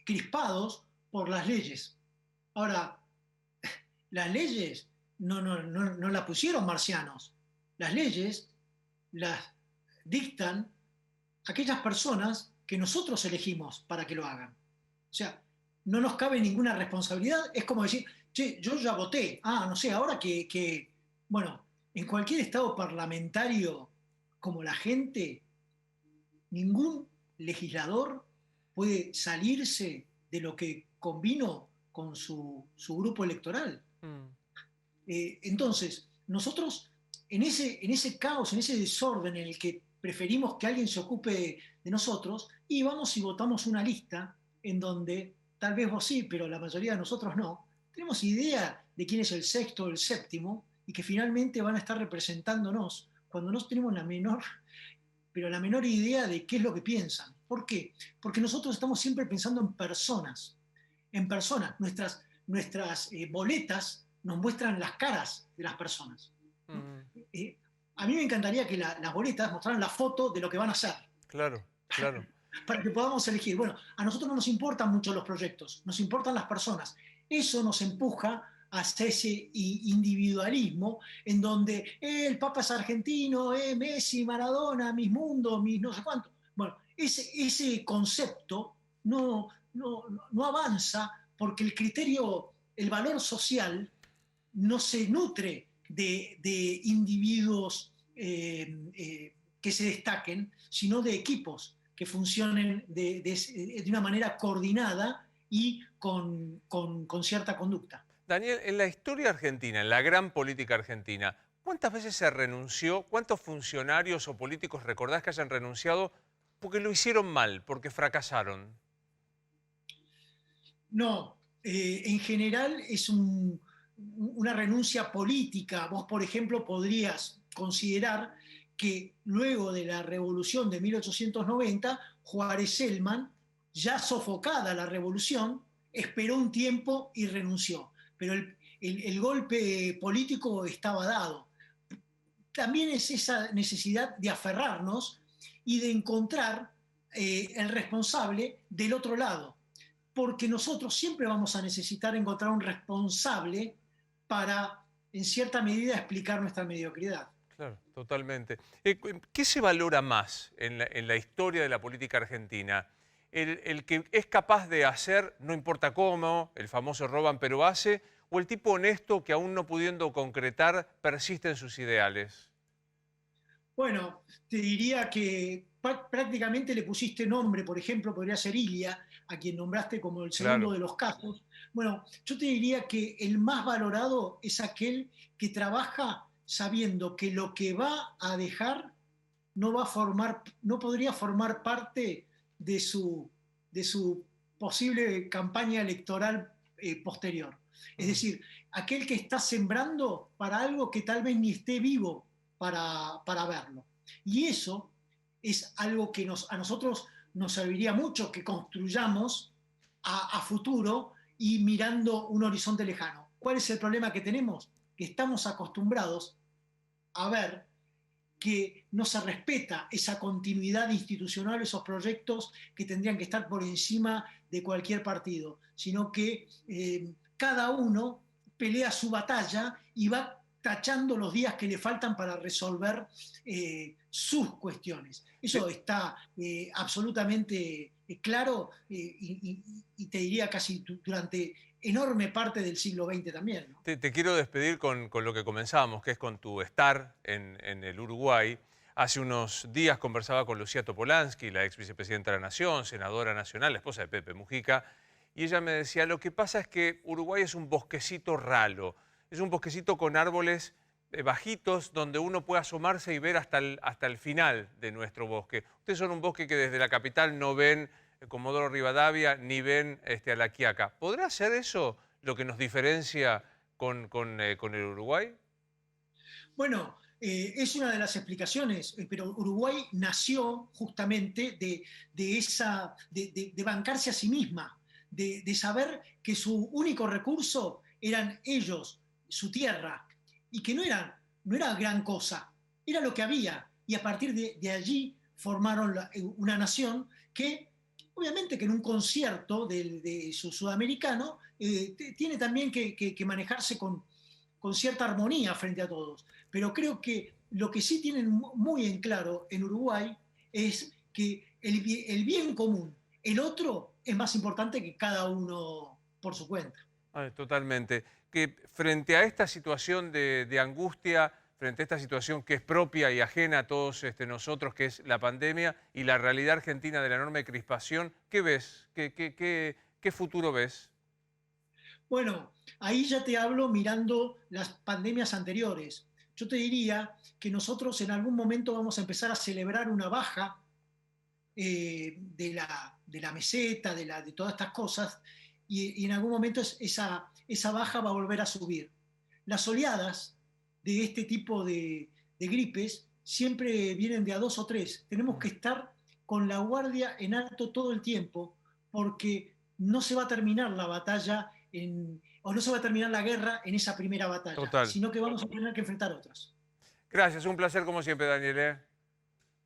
crispados por las leyes. Ahora, las leyes no las pusieron marcianos. Las leyes las dictan aquellas personas que nosotros elegimos para que lo hagan. O sea, no nos cabe ninguna responsabilidad. Es como decir, che, yo ya voté. No sé, ahora que bueno, en cualquier estado parlamentario como la gente, ningún legislador puede salirse de lo que convino con su grupo electoral. Entonces, nosotros en ese caos, en ese desorden en el que preferimos que alguien se ocupe de nosotros, y vamos y votamos una lista en donde, tal vez vos sí, pero la mayoría de nosotros no, tenemos idea de quién es el sexto o el séptimo, y que finalmente van a estar representándonos cuando no tenemos la menor idea de qué es lo que piensan. ¿Por qué? Porque nosotros estamos siempre pensando en personas. Nuestras boletas nos muestran las caras de las personas. A mí me encantaría que las boletas mostraran la foto de lo que van a hacer. Claro. Para que podamos elegir. Bueno, a nosotros no nos importan mucho los proyectos, nos importan las personas. Eso nos empuja hacia ese individualismo en donde el Papa es argentino, Messi, Maradona, mis mundos, mis no sé cuánto. Bueno, ese concepto no avanza porque el criterio, el valor social no se nutre de individuos que se destaquen, sino de equipos que funcionen de una manera coordinada y con cierta conducta. Daniel, en la historia argentina, en la gran política argentina, ¿cuántas veces se renunció? ¿Cuántos funcionarios o políticos recordás que hayan renunciado porque lo hicieron mal, porque fracasaron? No, en general es una renuncia política. Vos, por ejemplo, podrías considerar que luego de la revolución de 1890, Juárez Celman, ya sofocada la revolución, esperó un tiempo y renunció. Pero el golpe político estaba dado. También es esa necesidad de aferrarnos y de encontrar el responsable del otro lado, porque nosotros siempre vamos a necesitar encontrar un responsable para, en cierta medida, explicar nuestra mediocridad. Claro, totalmente. ¿Qué se valora más en la historia de la política argentina? El que es capaz de hacer, no importa cómo, el famoso roban pero hace, o el tipo honesto que aún no pudiendo concretar persiste en sus ideales? Bueno, te diría que prácticamente le pusiste nombre. Por ejemplo, podría ser Ilia, a quien nombraste como el segundo de los casos. Bueno, yo te diría que el más valorado es aquel que trabaja sabiendo que lo que va a dejar no podría formar parte de su posible campaña electoral posterior. Es decir, aquel que está sembrando para algo que tal vez ni esté vivo para verlo. Y eso es algo que a nosotros nos serviría mucho que construyamos a futuro y mirando un horizonte lejano. ¿Cuál es el problema que tenemos? Que estamos acostumbrados a ver que no se respeta esa continuidad institucional, esos proyectos que tendrían que estar por encima de cualquier partido, sino que cada uno pelea su batalla y va tachando los días que le faltan para resolver sus cuestiones. Eso está absolutamente claro y te diría casi durante enorme parte del siglo XX también, ¿no? Te quiero despedir con lo que comenzábamos, que es con tu estar en el Uruguay. Hace unos días conversaba con Lucía Topolansky, la ex vicepresidenta de la Nación, senadora nacional, la esposa de Pepe Mujica, y ella me decía, lo que pasa es que Uruguay es un bosquecito ralo, es un bosquecito con árboles bajitos donde uno puede asomarse y ver hasta el final de nuestro bosque. Ustedes son un bosque que desde la capital no ven Comodoro Rivadavia ni ven a La Quiaca. ¿Podrá ser eso lo que nos diferencia con el Uruguay? Bueno, es una de las explicaciones, pero Uruguay nació justamente de bancarse a sí misma, de saber que su único recurso eran ellos, su tierra, y que no era gran cosa, era lo que había, y a partir de allí formaron una nación que, obviamente que en un concierto de su sudamericano, tiene también que manejarse con cierta armonía frente a todos. Pero creo que lo que sí tienen muy en claro en Uruguay es que el bien común, el otro, es más importante que cada uno por su cuenta. Totalmente. Que frente a esta situación de angustia, frente a esta situación que es propia y ajena a todos nosotros, que es la pandemia y la realidad argentina de la enorme crispación, ¿qué ves? ¿Qué futuro ves? Bueno, ahí ya te hablo mirando las pandemias anteriores. Yo te diría que nosotros en algún momento vamos a empezar a celebrar una baja de la meseta, de todas estas cosas, y en algún momento esa baja va a volver a subir. Las oleadas de este tipo de gripes siempre vienen de a 2 o 3. Tenemos que estar con la guardia en alto todo el tiempo, porque no se va a terminar la batalla o no se va a terminar la guerra en esa primera batalla, Total. sino que vamos a tener que enfrentar otras. Gracias, un placer como siempre, Daniel.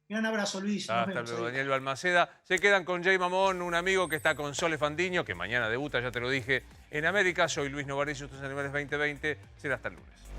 Gran abrazo, Luis. Nos Hasta vemos. luego, Daniel Balmaceda. Se quedan con Jay Mamón, un amigo que está con Sole Fandiño, que mañana debuta, ya te lo dije, en América. Soy Luis Novarese, estos Animales 2020. Será hasta el lunes.